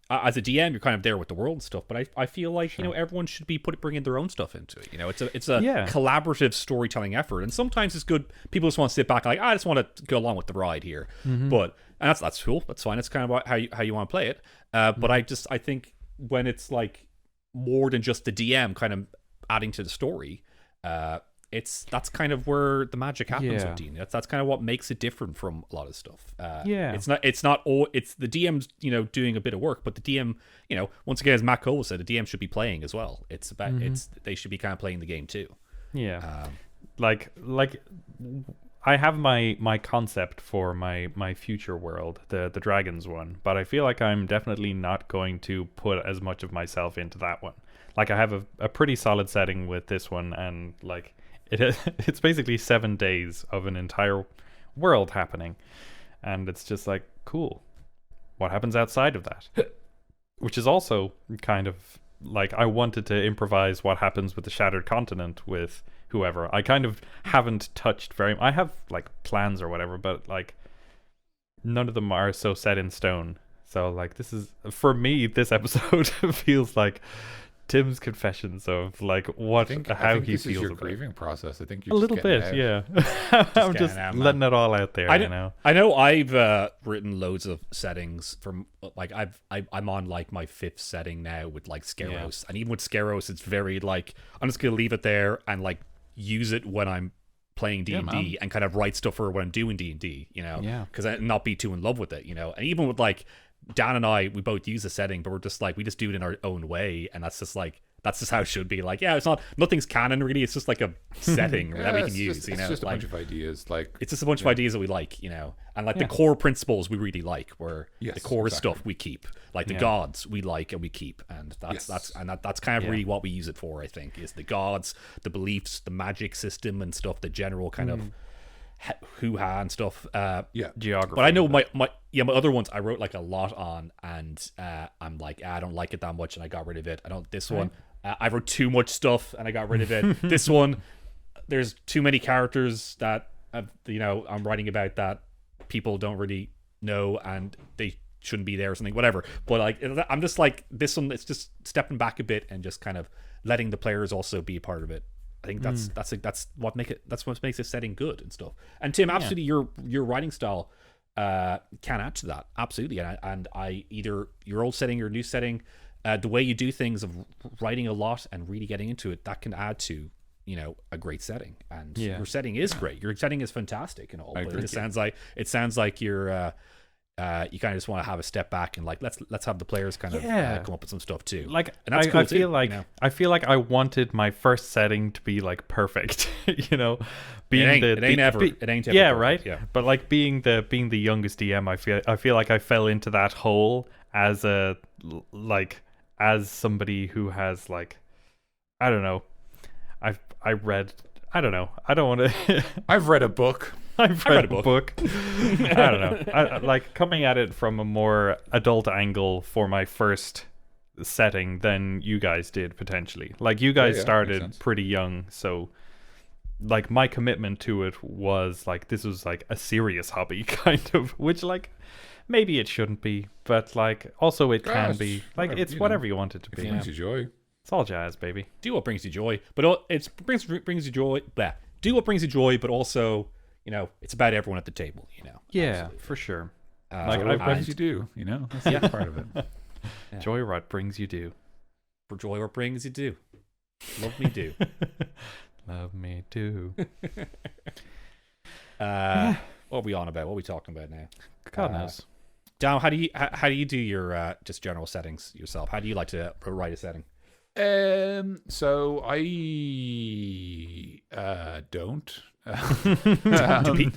as a DM, you're kind of there with the world and stuff. But I feel like everyone should be bringing their own stuff into it. It's a collaborative storytelling effort, and sometimes it's good. People just want to sit back, like I just want to go along with the ride here. But and that's cool. That's fine. It's kind of how you want to play it. But I think when it's like more than just the DM kind of adding to the story, that's kind of where the magic happens with D&D. That's kind of what makes it different from a lot of stuff. It's not all. It's the DM's doing a bit of work, but the DM once again, as Matt Cole said, the DM should be playing as well. It's about they should be kind of playing the game too. Like I have my concept for my future world, the dragons one, but I feel like I'm definitely not going to put as much of myself into that one. Like I have a pretty solid setting with this one, and like it's basically 7 days of an entire world happening, and it's just like, cool, what happens outside of that? Which is also kind of like, I wanted to improvise what happens with the Shattered Continent with whoever. I kind of haven't touched I have like plans or whatever, but like none of them are so set in stone. So like this is, for me, this episode feels like Tim's confessions of like how he feels. Your about grieving process. I think you're a little bit, I'm just letting it all out there. I know I've written loads of settings from like I'm on like my 5th setting now with like Scaros, and even with Scaros, it's very like I'm just gonna leave it there and like use it when I'm playing D&D and kind of write stuff for when I'm doing D&D, because I not be too in love with it, and even with like Dan and I, we both use a setting, but we're just like, we just do it in our own way, and that's just how it should be. Like, it's nothing's canon really. It's just like a setting that we can use. It's just a bunch of ideas. Like it's just a bunch of ideas that we like, and like the core principles we really like, where the core stuff we keep, like the gods we like and we keep, and that's kind of really what we use it for. I think is the gods, the beliefs, the magic system and stuff, the general kind of hoo-ha and stuff, geography. But I know my other ones I wrote like a lot on, and I'm like, I don't like it that much, and I got rid of it. One I wrote too much stuff and I got rid of it. This one, there's too many characters that I'm writing about that people don't really know and they shouldn't be there or something, whatever. But like, I'm just like, this one, it's just stepping back a bit and just kind of letting the players also be a part of it. I think that's what makes this setting good and stuff. And Tim, absolutely, your writing style can add to that, absolutely. And I either your old setting or new setting, the way you do things of writing a lot and really getting into it, that can add to a great setting. And your setting is great. Your setting is fantastic and all. But it sounds like you're you kind of just want to have a step back and like let's have the players kind of come up with some stuff too. Like, and that's cool I feel too, like I feel like I wanted my first setting to be like perfect, you know, being it ain't ever yeah, perfect, right. Yeah, but like being the youngest DM, I feel like I fell into that hole as somebody who has like, I don't know, I read, I don't know, I don't want to. I've read a book. I've read a book. I don't know. I like coming at it from a more adult angle for my first setting than you guys did potentially. Like you guys started pretty young, so like my commitment to it was like this was like a serious hobby kind of, which like maybe it shouldn't be, but like also it can be. Like it's whatever you want it to be. It brings you joy. It's all jazz, baby. Do what brings you joy, but it brings you joy. Blah. Do what brings you joy, but also, you know, it's about everyone at the table, you know. Yeah, absolutely. For sure. Like what brings you do, you know? That's part of it. Yeah. Joy what brings you do. For joy what brings you do. Love me do. Love me do. What are we on about? What are we talking about now? God knows. Dom, how do you do your just general settings yourself? How do you like to write a setting? So I don't.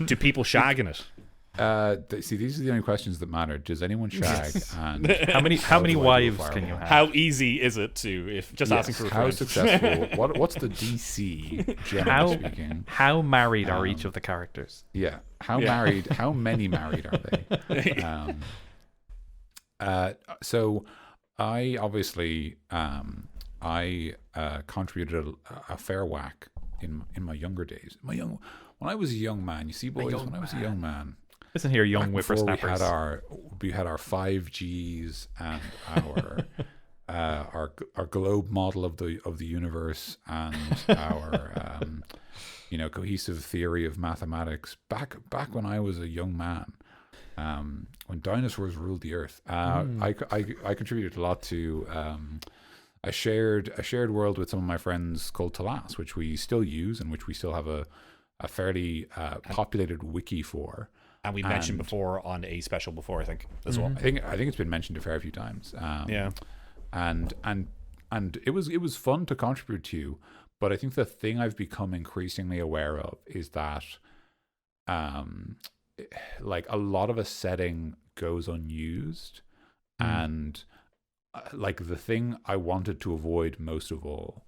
Do people shag in it? See, these are the only questions that matter. Does anyone shag? And how many wives can you have? How easy is it to asking for a friend? How successful? What's the DC? Generally speaking, how married are each of the characters? Yeah, married? How many married are they? So I obviously I contributed a fair whack in my younger days. When I was a young man, you see, boys, when I was a young man. Listen here, young whippersnappers. We had our 5Gs and our globe model of the universe and our cohesive theory of mathematics. Back when I was a young man, when dinosaurs ruled the earth, I contributed a lot to a shared world with some of my friends called Talas, which we still use and which we still have a fairly populated wiki for. And we mentioned before on a special before, I think, as well. I think it's been mentioned a fair few times. And it was fun to contribute to, but I think the thing I've become increasingly aware of is that like a lot of a setting goes unused, and like the thing I wanted to avoid most of all,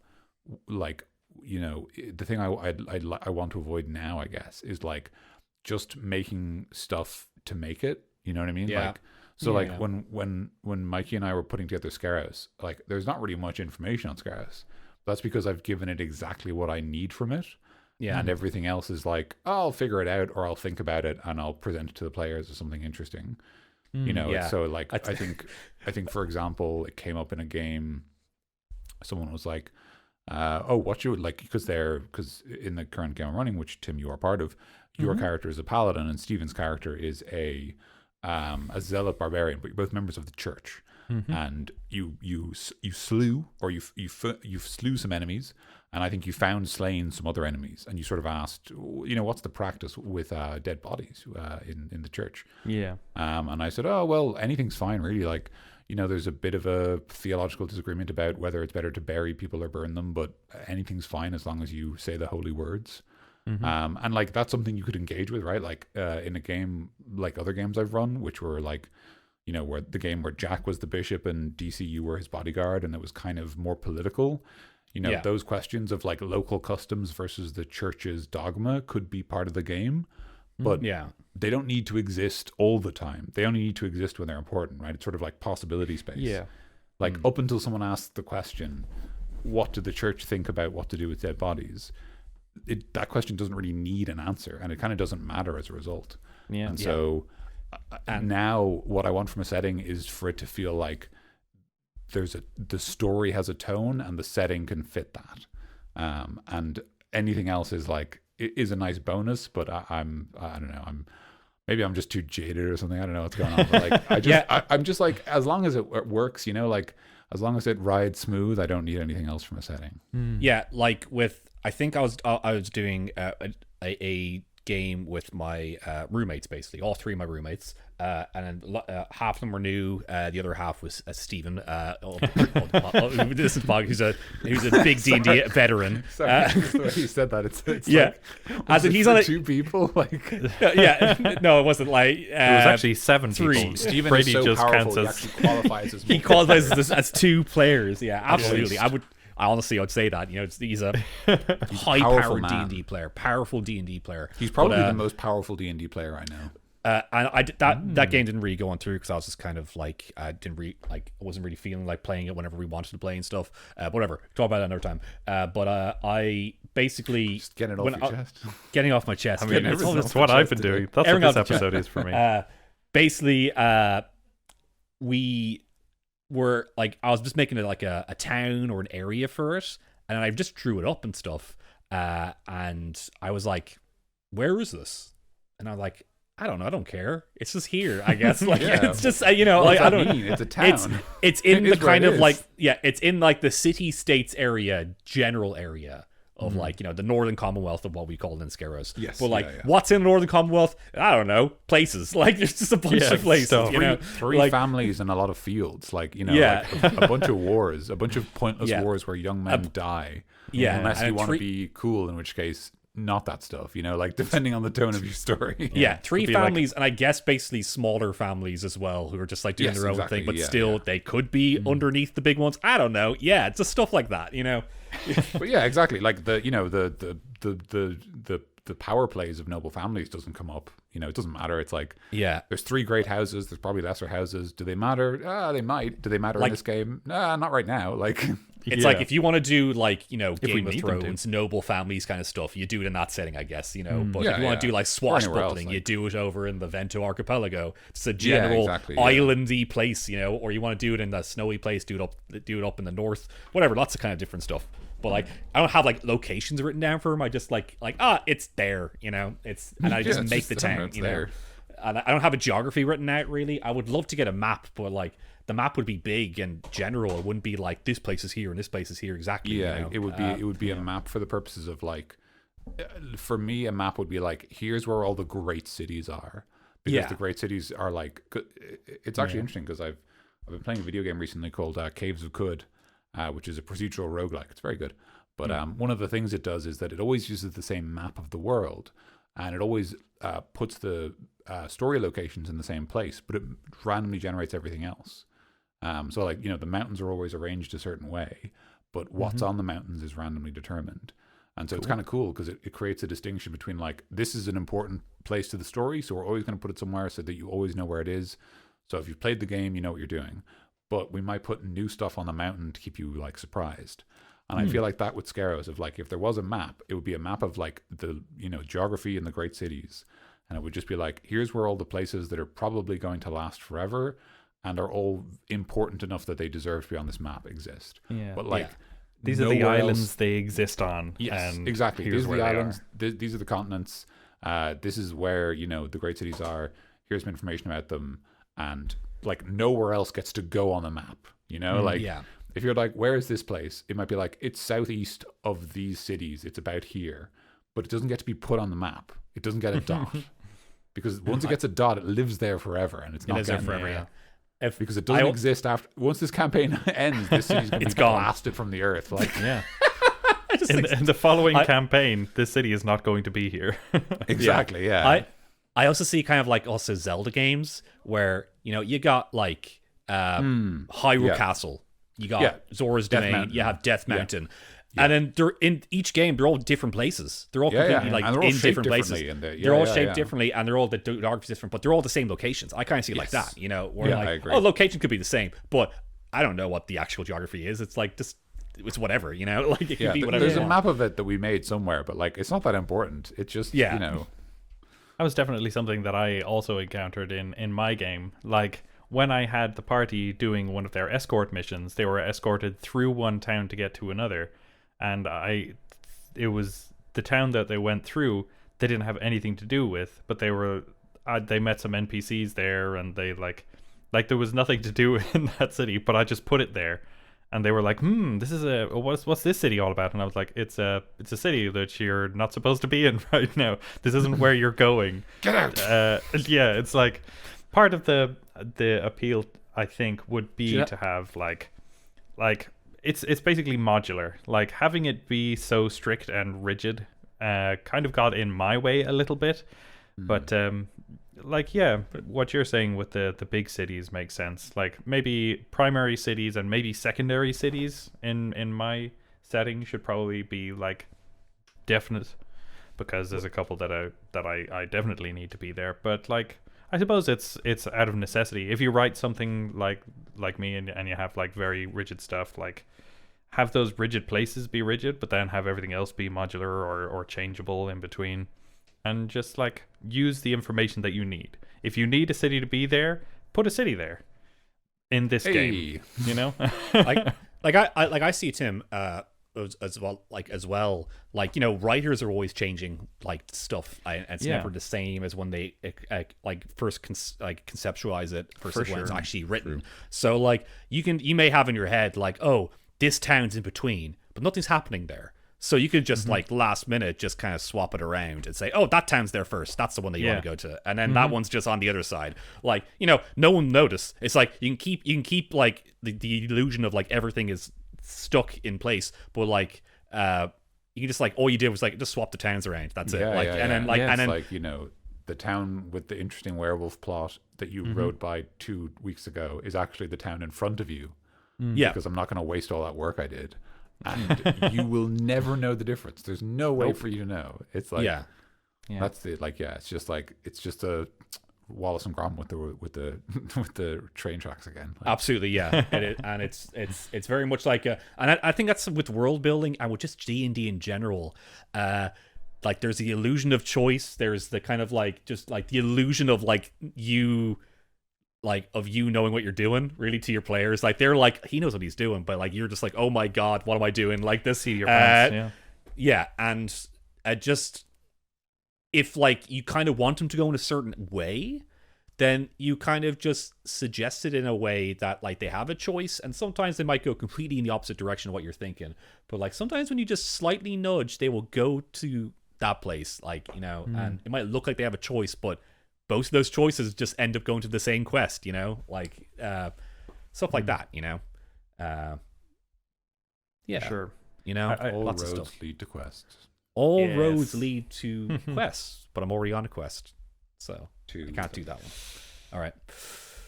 like, you know, the thing I want to avoid now, I guess, is like just making stuff to make it. You know what I mean? Yeah. Like, so like when Mikey and I were putting together Scaros, like there's not really much information on Scaros. That's because I've given it exactly what I need from it. Yeah. And everything else is like, I'll figure it out, or I'll think about it and I'll present it to the players as something interesting. You know, so like I think for example, it came up in a game. Someone was like, what you would like, because in the current game I'm running, which Tim, you are part of, your character is a paladin and Steven's character is a zealot barbarian, but you're both members of the church. And you slew, or you slew some enemies, and I think you found slain some other enemies, and you sort of asked, you know, what's the practice with dead bodies in the church? Yeah. And I said, oh well, anything's fine really. Like, you know, there's a bit of a theological disagreement about whether it's better to bury people or burn them, but anything's fine as long as you say the holy words. And like that's something you could engage with, right? Like in a game like other games I've run, which were like, you know, where the game where Jack was the bishop and DCU were his bodyguard, and it was kind of more political. You know, those questions of like local customs versus the church's dogma could be part of the game, but they don't need to exist all the time. They only need to exist when they're important, right? It's sort of like possibility space. Yeah. Like up until someone asks the question, what did the church think about what to do with dead bodies? That question doesn't really need an answer, and it kind of doesn't matter as a result. Yeah. And so and now what I want from a setting is for it to feel like the story has a tone and the setting can fit that. And anything else is like, it is a nice bonus, but I don't know, maybe I'm just too jaded or something. I don't know what's going on. But like, I'm just like, as long as it works, you know, like as long as it rides smooth, I don't need anything else from a setting. Yeah. Like with, I think I was doing a game with my roommates, basically all three of my roommates, and then half of them were new. The other half was Stephen, who's a big D&D veteran. Sorry, the way you said that, it's yeah, like, as in he's on two people, like no, it wasn't like it was actually 7 three. people. Stephen Brady is so just powerful, counts he as actually qualifies as he qualifies as 2 players. Yeah, absolutely. I honestly would say that, he's a high-powered D&D player, powerful D&D player. He's probably the most powerful D&D player I know. And that game didn't really go on through because I was just kind of like I wasn't really feeling like playing it whenever we wanted to play and stuff. Whatever, talk about that another time. But I basically just getting it off your chest. Getting off my chest. I mean, that's what I've been doing. That's what this episode is for me. Basically, we were like, I was just making it like a town or an area for it, and I just drew it up and stuff. And I was like, where is this? And I was like, I don't know. I don't care. It's just here, I guess. Like, it's just, what like, does I that don't mean? It's a town. It's in the kind of like, is. It's in like the city-states area, general area of like, the Northern Commonwealth of what we call it in Scaros. Yes. But like, what's in the Northern Commonwealth? I don't know. Places. Like, there's just a bunch of places, Three families and a lot of fields. Like, like a bunch of wars, a bunch of pointless wars where young men die. Yeah. Unless you want to be cool, in which case, not that stuff, like depending on the tone of your story. Yeah, 3 families, and I guess basically smaller families as well, who are just like doing their own thing, but still they could be underneath the big ones. I don't know. Yeah, it's just stuff like that, But yeah, exactly. Like the power plays of noble families doesn't come up. It doesn't matter. It's like there's 3 great houses. There's probably lesser houses. Do they matter? They might. Do they matter in this game? Nah, not right now. Like. It's like if you want to do like Game of Thrones, noble families kind of stuff, you do it in that setting, I guess. But if you want to do like swashbuckling, you do it over in the Vento Archipelago. It's a general islandy place, or you want to do it in the snowy place, do it up in the north, whatever. Lots of kind of different stuff. But like, I don't have like locations written down for them. I just like it's there, It's and I just make the town, there. And I don't have a geography written out really. I would love to get a map, but like. The map would be big and general. It wouldn't be like this place is here and this place is here exactly. Yeah, it would be a map for the purposes of like. For me, a map would be like, here's where all the great cities are, because the great cities are like. It's actually interesting because I've been playing a video game recently called Caves of Cud, which is a procedural roguelike. It's very good, but one of the things it does is that it always uses the same map of the world, and it always puts the story locations in the same place, but it randomly generates everything else. So like, the mountains are always arranged a certain way, but what's on the mountains is randomly determined. And so it's kind of cool because it creates a distinction between like, this is an important place to the story, so we're always going to put it somewhere so that you always know where it is. So if you've played the game, you know what you're doing. But we might put new stuff on the mountain to keep you like surprised. And I feel like that with Scaros, of like, if there was a map, it would be a map of like the, geography in the great cities. And it would just be like, here's where all the places that are probably going to last forever and are all important enough that they deserve to be on this map exist. Yeah. But like, these are the islands they exist on. Yes, exactly. These are the islands. These are the continents. This is where, the great cities are. Here's some information about them. And like, nowhere else gets to go on the map. If you're like, where is this place? It might be like, it's southeast of these cities. It's about here. But it doesn't get to be put on the map. It doesn't get a dot. Because once it gets a dot, it lives there forever. And it's not lives there forever, because it doesn't exist after. Once this campaign ends, this city's going to be blasted from the earth. Like, in the following campaign, this city is not going to be here. Exactly. Yeah. I also see kind of like also Zelda games where you got like Hyrule Castle, you got Zora's Domain, you have Death Mountain. Yeah. And then they're in each game, they're all different places. They're all completely like in different places. They're all shaped differently, and they're all the geography's different, but they're all the same locations. I kind of see it like that, where like, I agree. Location could be the same, but I don't know what the actual geography is. It's like just it's whatever, like it could be whatever. There's a map of it that we made somewhere, but like it's not that important. It's just That was definitely something that I also encountered in my game. Like, when I had the party doing one of their escort missions, they were escorted through one town to get to another. And it was the town that they went through, they didn't have anything to do with, but they met some NPCs there, and they like there was nothing to do in that city, but I just put it there. And they were like, this is what's this city all about? And I was like, it's a city that you're not supposed to be in right now. This isn't where you're going. Get out. Yeah, it's like part of the appeal, I think, would be to have like it's basically modular. Like having it be so strict and rigid kind of got in my way a little bit. But like, yeah, what you're saying with the big cities makes sense. Like maybe primary cities and maybe secondary cities in my setting should probably be like definite, because there's a couple that I definitely need to be there. But like, I suppose it's out of necessity. If you write something like me and you have like very rigid stuff, like have those rigid places be rigid, but then have everything else be modular or changeable in between. And just like use the information that you need. If you need a city to be there, put a city there in this game. You know, I see Tim as well. Like, you know, writers are always changing like stuff, and it's never the same as when they like first conceptualize it versus when it's actually written. True. So like you may have in your head like, oh, this town's in between, but nothing's happening there. So you could just like last minute just kind of swap it around and say, oh, that town's there first. That's the one that you want to go to. And then that one's just on the other side. Like, you know, no one noticed. It's like you can keep like the illusion of like everything is stuck in place, but like you can just like all you did was like just swap the towns around. That's it. Then like, you know, the town with the interesting werewolf plot that you wrote by 2 weeks ago is actually the town in front of you. Yeah. Because I'm not going to waste all that work I did. And you will never know the difference. There's no way for you to know. It's like, that's it. Like, yeah, it's just a Wallace and Gromit with the train tracks again. Like, absolutely, yeah. And it's very much like and I think that's with world building and with just D&D in general. Like there's the illusion of choice. There's the kind of like just like the illusion of like you knowing what you're doing really to your players. Like they're like, he knows what he's doing, but like you're just like, oh my god, what am I doing? Like this, see your pants, and just if like you kind of want them to go in a certain way, then you kind of just suggest it in a way that like they have a choice, and sometimes they might go completely in the opposite direction of what you're thinking. But like sometimes when you just slightly nudge, they will go to that place, like, you know, and it might look like they have a choice, but both of those choices just end up going to the same quest, you know, like stuff like that, you know. Sure. You know, all lots roads of stuff. lead to quests. All roads lead to quests, but I'm already on a quest, so I can't do that one. All right.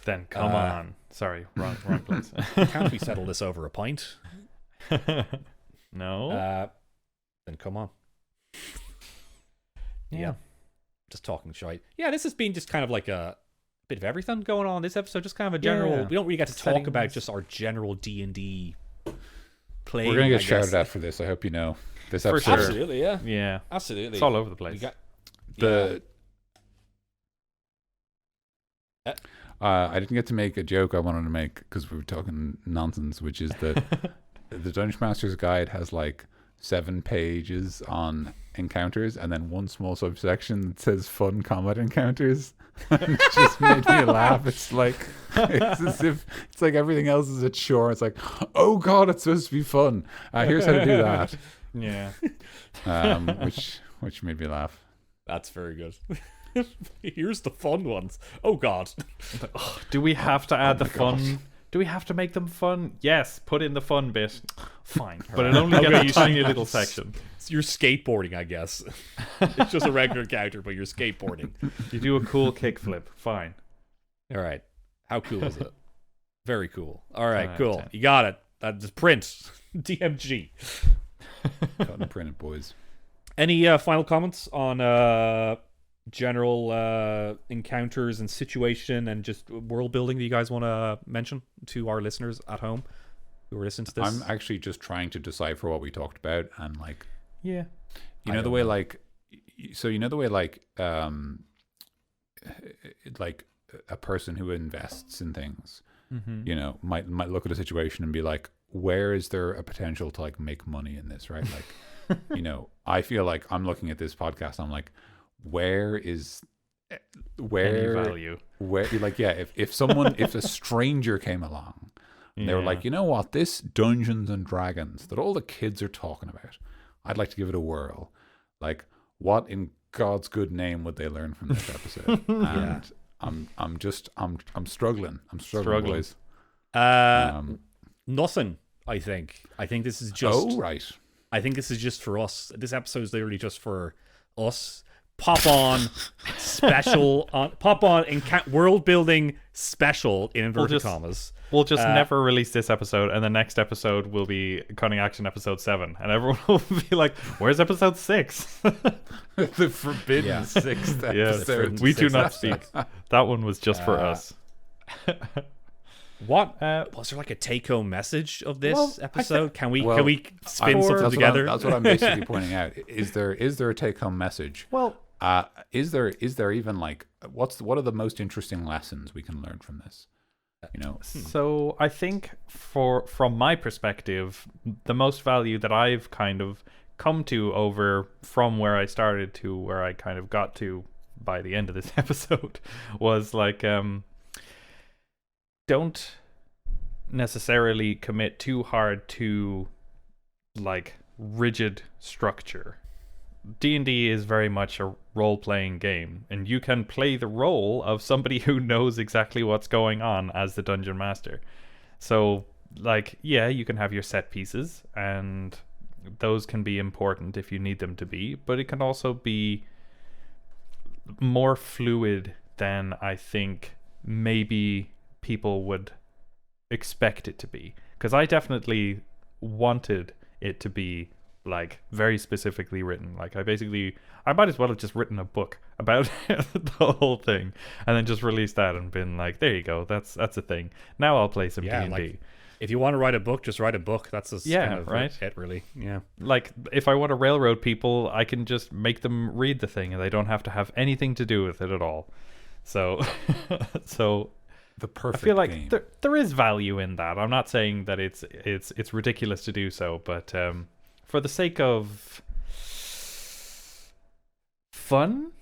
Then come on. Sorry, wrong place. Can't we settle this over a pint? No. Then come on. Yeah. Just talking shite. Yeah, this has been just kind of like a bit of everything going on this episode. Just kind of a general. We don't really get to talk about just our general D&D play. We're gonna get shouted at for this. I hope you know this episode. Sure. Absolutely, yeah, absolutely. It's all over the place. I didn't get to make a joke I wanted to make because we were talking nonsense, which is that the Dungeon Master's Guide has like 7 pages on encounters and then one small subsection that says fun combat encounters. And it just made me laugh. It's like it's as if it's like everything else is a chore. It's like, oh god, it's supposed to be fun. Here's how to do that. Yeah. Which made me laugh. That's very good. Here's the fun ones. Oh god. Do we have to add the fun? God. Do we have to make them fun? Yes, put in the fun bit. Fine. But it only gets a tiny little section. You're skateboarding, I guess. It's just a regular character, but you're skateboarding. You do a cool kickflip. Fine. All right. How cool is it? Very cool. All right, cool. 10. You got it. That's print. DMG. Got to print it, boys. Any final comments on general encounters and situation and just world building that you guys want to mention to our listeners at home who are listening to this? I'm actually just trying to decipher what we talked about and like, yeah, you know the way like, so you know the way like a person who invests in things, you know, might look at a situation and be like, where is there a potential to like make money in this, right? Like, you know, I feel like I'm looking at this podcast, I'm like, where any value? Where, like, yeah, if someone, if a stranger came along And they were like, you know what? This Dungeons and Dragons that all the kids are talking about, I'd like to give it a whirl. Like, what in God's good name would they learn from this episode? And I'm struggling. I'm struggling, boys. Nothing. I think this is just. Oh, right. I think this is just for us. This episode is literally just for us. Pop on special. Pop on world building special in inverted commas. We'll just never release this episode, and the next episode will be Cunning Action episode 7, and everyone will be like, "Where's episode 6?" The forbidden sixth episode. We do not speak. That one was just for us. What was there like a take-home message of this episode? Can we spin something together? That's what I'm basically pointing out. Is there a take-home message? Well, is there even like what are the most interesting lessons we can learn from this? You know. So I think from my perspective, the most value that I've kind of come to over from where I started to where I kind of got to by the end of this episode was like don't necessarily commit too hard to like rigid structure. D&D is very much a role-playing game, and you can play the role of somebody who knows exactly what's going on as the dungeon master. So like, yeah, you can have your set pieces, and those can be important if you need them to be, but it can also be more fluid than I think maybe people would expect it to be, because I definitely wanted it to be like very specifically written. Like I might as well have just written a book about the whole thing and then just released that and been like, there you go, that's a thing. Now I'll play some D&D. Like, if you want to write a book, just write a book. That's kind of right. It really. Yeah. Like if I want to railroad people, I can just make them read the thing and they don't have to have anything to do with it at all. So the perfect I feel like game. there is value in that. I'm not saying that it's ridiculous to do so, but for the sake of fun,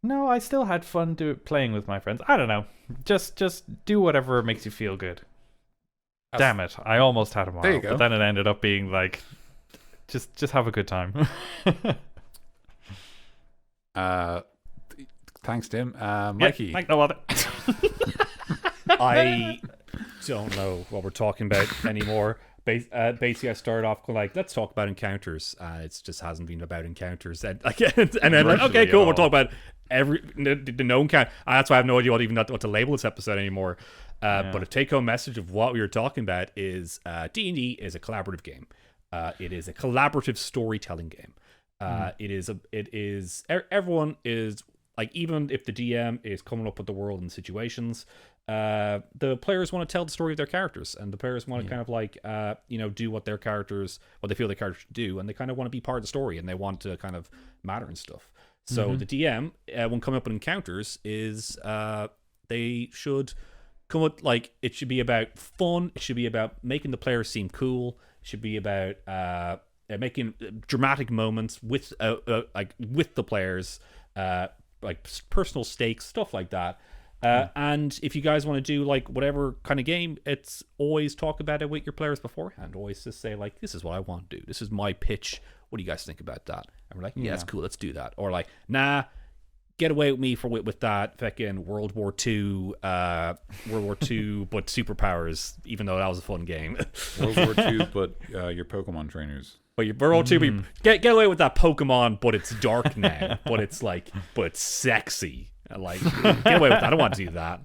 no, I still had fun playing with my friends. I don't know. Just do whatever makes you feel good. Damn it! I almost had a while, but then it ended up being like, just have a good time. Thanks, Tim. Mikey. Yeah, no other. I don't know what we're talking about anymore. Basically, I started off like, let's talk about encounters. It just hasn't been about encounters, and then like, okay, cool, we'll talk about the known count. That's why I have no idea what to label this episode anymore. But a take-home message of what we were talking about is D&D is a collaborative game. It is a collaborative storytelling game. Everyone is like, even if the DM is coming up with the world and situations, the players want to tell the story of their characters, and the players want to kind of like do what they feel their characters should do, and they kind of want to be part of the story, and they want to kind of matter and stuff. So the DM, when coming up with encounters, is they should come up, like, it should be about fun. It should be about making the players seem cool. It should be about making dramatic moments with the players, like personal stakes, stuff like that. And if you guys want to do like whatever kind of game, it's always talk about it with your players beforehand. Always just say like, this is what I want to do. This is my pitch. What do you guys think about that? And we're like, yeah, that's cool. Let's do that. Or like, nah, get away with me with that fucking World War II, but superpowers. Even though that was a fun game. World War II, but your Pokemon trainers. But your World War II, get away with that Pokemon, but it's dark now. but it's sexy. Like, get away with that. I don't want to do that.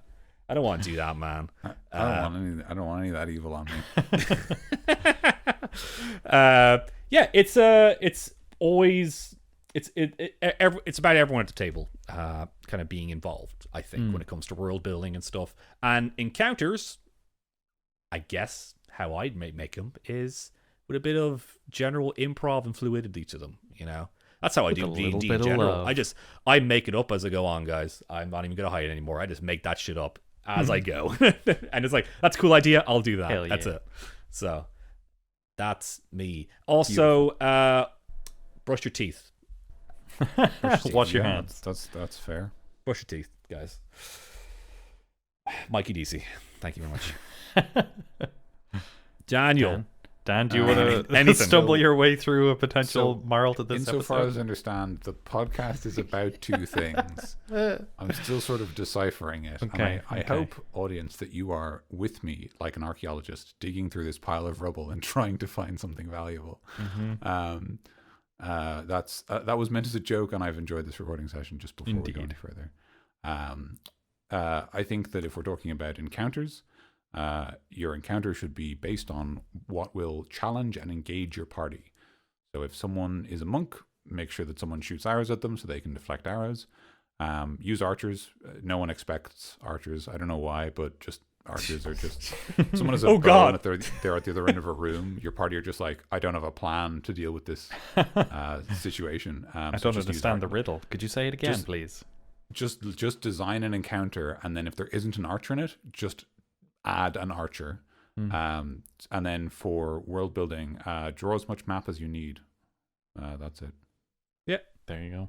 I don't want to do that, man. I don't want any of that evil on me. It's about everyone at the table, kind of being involved. I think when it comes to world building and stuff, and encounters, I guess how I'd make them is with a bit of general improv and fluidity to them. You know. That's how I do D&D in general. I make it up as I go on, guys. I'm not even going to hide it anymore. I just make that shit up as I go. And it's like, that's a cool idea. I'll do that. Hell yeah. That's it. So, that's me. Also, brush your teeth. Wash your hands. That's fair. Brush your teeth, guys. Mikey DC. Thank you very much. Daniel. Dan, do you want to anything? stumble your way through a potential moral to this Insofar episode? as I understand, the podcast is about two things. I'm still sort of deciphering it. Okay, And I hope, audience, that you are with me like an archaeologist digging through this pile of rubble and trying to find something valuable. That was meant as a joke, and I've enjoyed this recording session just before we go any further. I think that if we're talking about encounters, your encounter should be based on what will challenge and engage your party. So if someone is a monk, make sure that someone shoots arrows at them so they can deflect arrows. Use archers. No one expects archers. I don't know why, but just archers are just... Someone has a bow and they're at the other end of a room. Your party are just like, I don't have a plan to deal with this situation. I don't understand the riddle. Could you say it again, please? Just design an encounter, and then if there isn't an archer in it, just add an archer. And then for world building, draw as much map as you need. That's it. Yeah, there you go.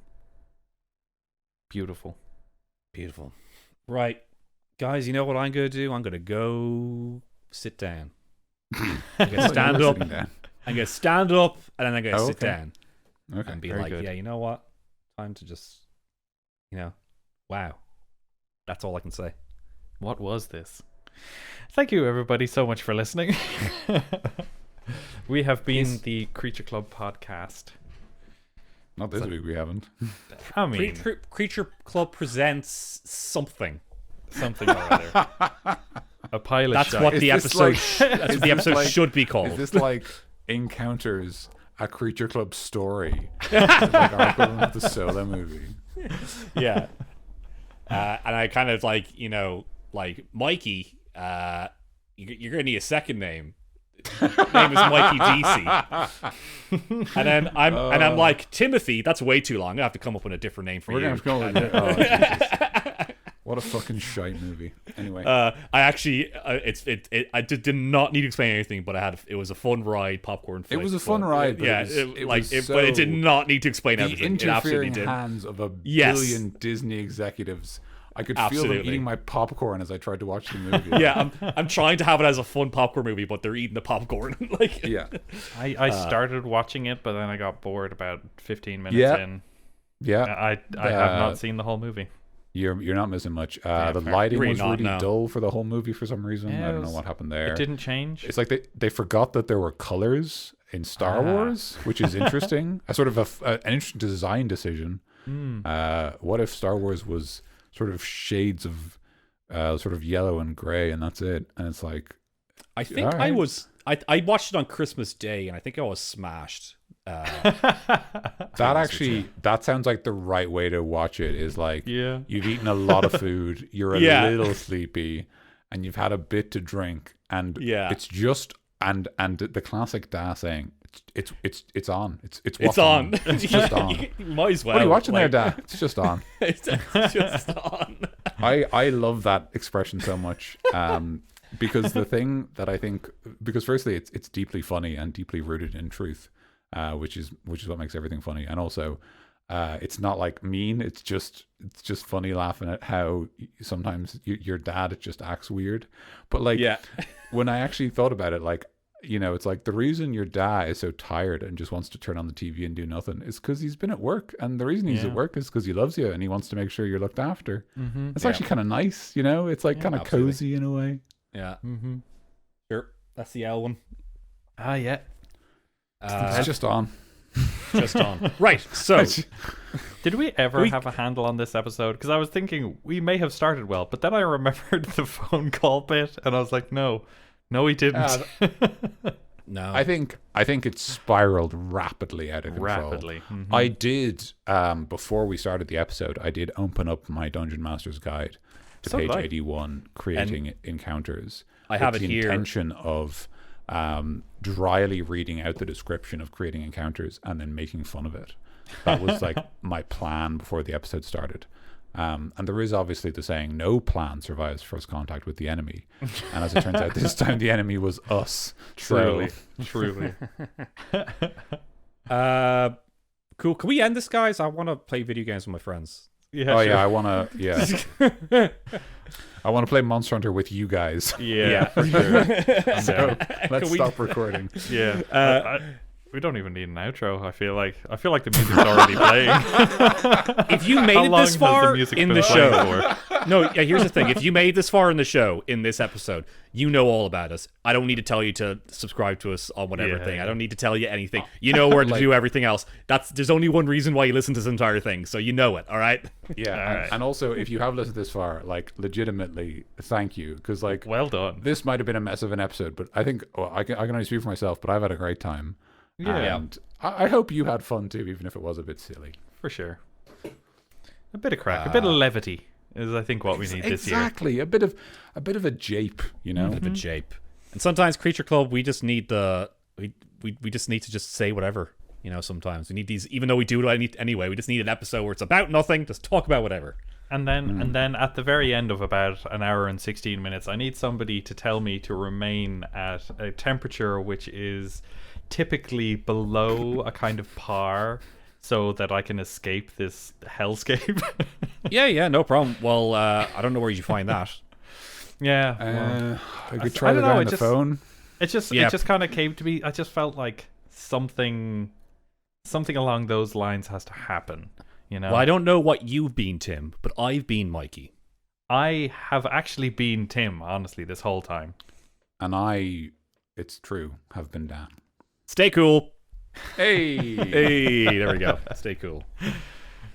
Beautiful. Right, guys, you know what I'm going to do? I'm going to go sit down. I'm going to stand up. I'm going to stand up, and then I'm going to sit down. Okay. And be Very like, good. yeah, you know what? Time to just, wow. That's all I can say. What was this? Thank you, everybody, so much for listening. We have been the Creature Club podcast. Not this week, we haven't. I mean, Creature Club presents something. something or other. A pilot That's shot. what the Is this episode. That's what the episode like- should be called. Is this like Encounters, a Creature Club story? Like our equivalent of the Solo movie. Yeah. And I kind of like Mikey. You're gonna need a second name. His name is Mikey DC. And then I'm like, Timothy. That's way too long. I have to come up with a different name for We're you. going to go with it. Oh, Jesus. What a fucking shite movie. Anyway. I actually, I did not need to explain anything, but it was a fun ride, popcorn flick. It was a fun ride, but yeah, but it did not need to explain the everything. It absolutely interfering did. hands of a Yes. billion Disney executives. I could feel them Absolutely. eating my popcorn as I tried to watch the movie. Yeah, I'm trying to have it as a fun popcorn movie, but they're eating the popcorn. Yeah. I started watching it, but then I got bored about 15 minutes Yeah. in. Yeah. I have not seen the whole movie. You're not missing much. Yeah, the fair. lighting Really was not, really no. dull for the whole movie for some reason. Yeah, I don't know what happened there. It didn't change. It's like they forgot that there were colors in Star Wars, which is interesting. A sort of an interesting design decision. What if Star Wars was sort of shades of sort of yellow and gray, and that's it? And it's like, I think all right. I watched it on Christmas Day, and I think I was smashed. that sounds like the right way to watch it. Is like, Yeah. you've eaten a lot of food, you're a Yeah. little sleepy, and you've had a bit to drink, and Yeah. it's just and the classic Da saying it's on. It's It's what's on. It's just on. You might as well. What are you watching like, there, Da? It's just on. It's just on. I love that expression so much. Because the thing that I think, because firstly it's deeply funny and deeply rooted in truth, which is what makes everything funny, and also it's not like mean. It's just funny, laughing at how sometimes your dad just acts weird. But like, Yeah. when I actually thought about it, like, it's like the reason your dad is so tired and just wants to turn on the TV and do nothing is because he's been at work, and the reason he's at work is because he loves you and he wants to make sure you're looked after. Mm-hmm. It's actually kind of nice, It's like kind of absolutely. cozy in a way. Yeah. Mm-hmm. Sure. That's the L one. Ah, yeah. It's just on. Just on. Right. So Did we ever have a handle on this episode? Because I was thinking we may have started well, but then I remembered the phone call bit, and I was like, no, we didn't. no. I think it spiraled rapidly out of control. Rapidly. Mhm. I did before we started the episode, I did open up my Dungeon Master's Guide to So page did I. 81, creating encounters. I have with it the here. intention of dryly reading out the description of creating encounters and then making fun of it. That was like my plan before the episode started. And there is obviously the saying, no plan survives first contact with the enemy. And as it turns out, this time the enemy was us. Truly. So, Truly. Cool. Can we end this, guys? I want to play video games with my friends. Yeah. Oh sure. yeah, I wanna. Yeah. I want to play Monster Hunter with you guys. Yeah. for sure. So let's stop recording. Yeah. We don't even need an outro. I feel like the music's already playing. If you made How it long this has far music in been the playing show, no, yeah, here's the thing. If you made it this far in the show, in this episode, you know all about us. I don't need to tell you to subscribe to us on whatever thing. I don't need to tell you anything. You know where to do everything else. There's only one reason why you listen to this entire thing, so you know it, all right? Yeah, and also, if you have listened this far, like, legitimately, thank you. Because, like, Well done. this might have been a mess of an episode, but I think, I can only speak for myself, but I've had a great time. Yeah. And I hope you had fun too, even if it was a bit silly. For sure. A bit of crack, a bit of levity is, I think, what we need this year. Exactly, a bit of a jape, you know. A bit of a jape. And sometimes Creature Club, we just need we just need to just say whatever. You know, sometimes we need these, even though we do it anyway. We just need an episode where it's about nothing. Just talk about whatever. And then at the very end of about an hour and 16 minutes, I need somebody to tell me to remain at a temperature which is typically below a kind of par, so that I can escape this hellscape. Yeah, no problem. Well, I don't know where you find that. Yeah. I could try that on the phone. It just kind of came to me. I just felt like something along those lines has to happen. You know. Well, I don't know what you've been, Tim, but I've been Mikey. I have actually been Tim, honestly, this whole time. And it's true, have been Dan. Stay cool. Hey, There we go. Stay cool.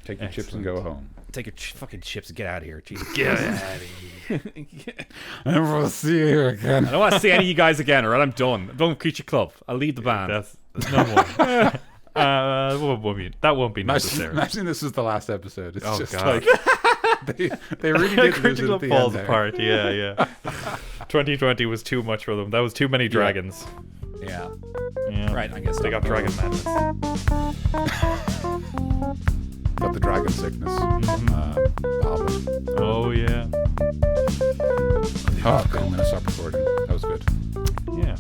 Take your chips and go home. Take your fucking chips and get out of here. Jesus. Get out of here. I never will see you here again. I don't want to see any of you guys again, alright? I'm done. I'm done with Creature Club. I'll leave the band. That's no more. That won't be necessary. Imagine this is the last episode. It's just God. like they really did Creature lose Club it at the falls end there. apart. Yeah. 2020 was too much for them. That was too many dragons. Yeah. Yeah. Right, I guess. They got dragon madness. Got the dragon sickness. Oh yeah. Oh, okay, I'm gonna stop recording. That was good. Yeah.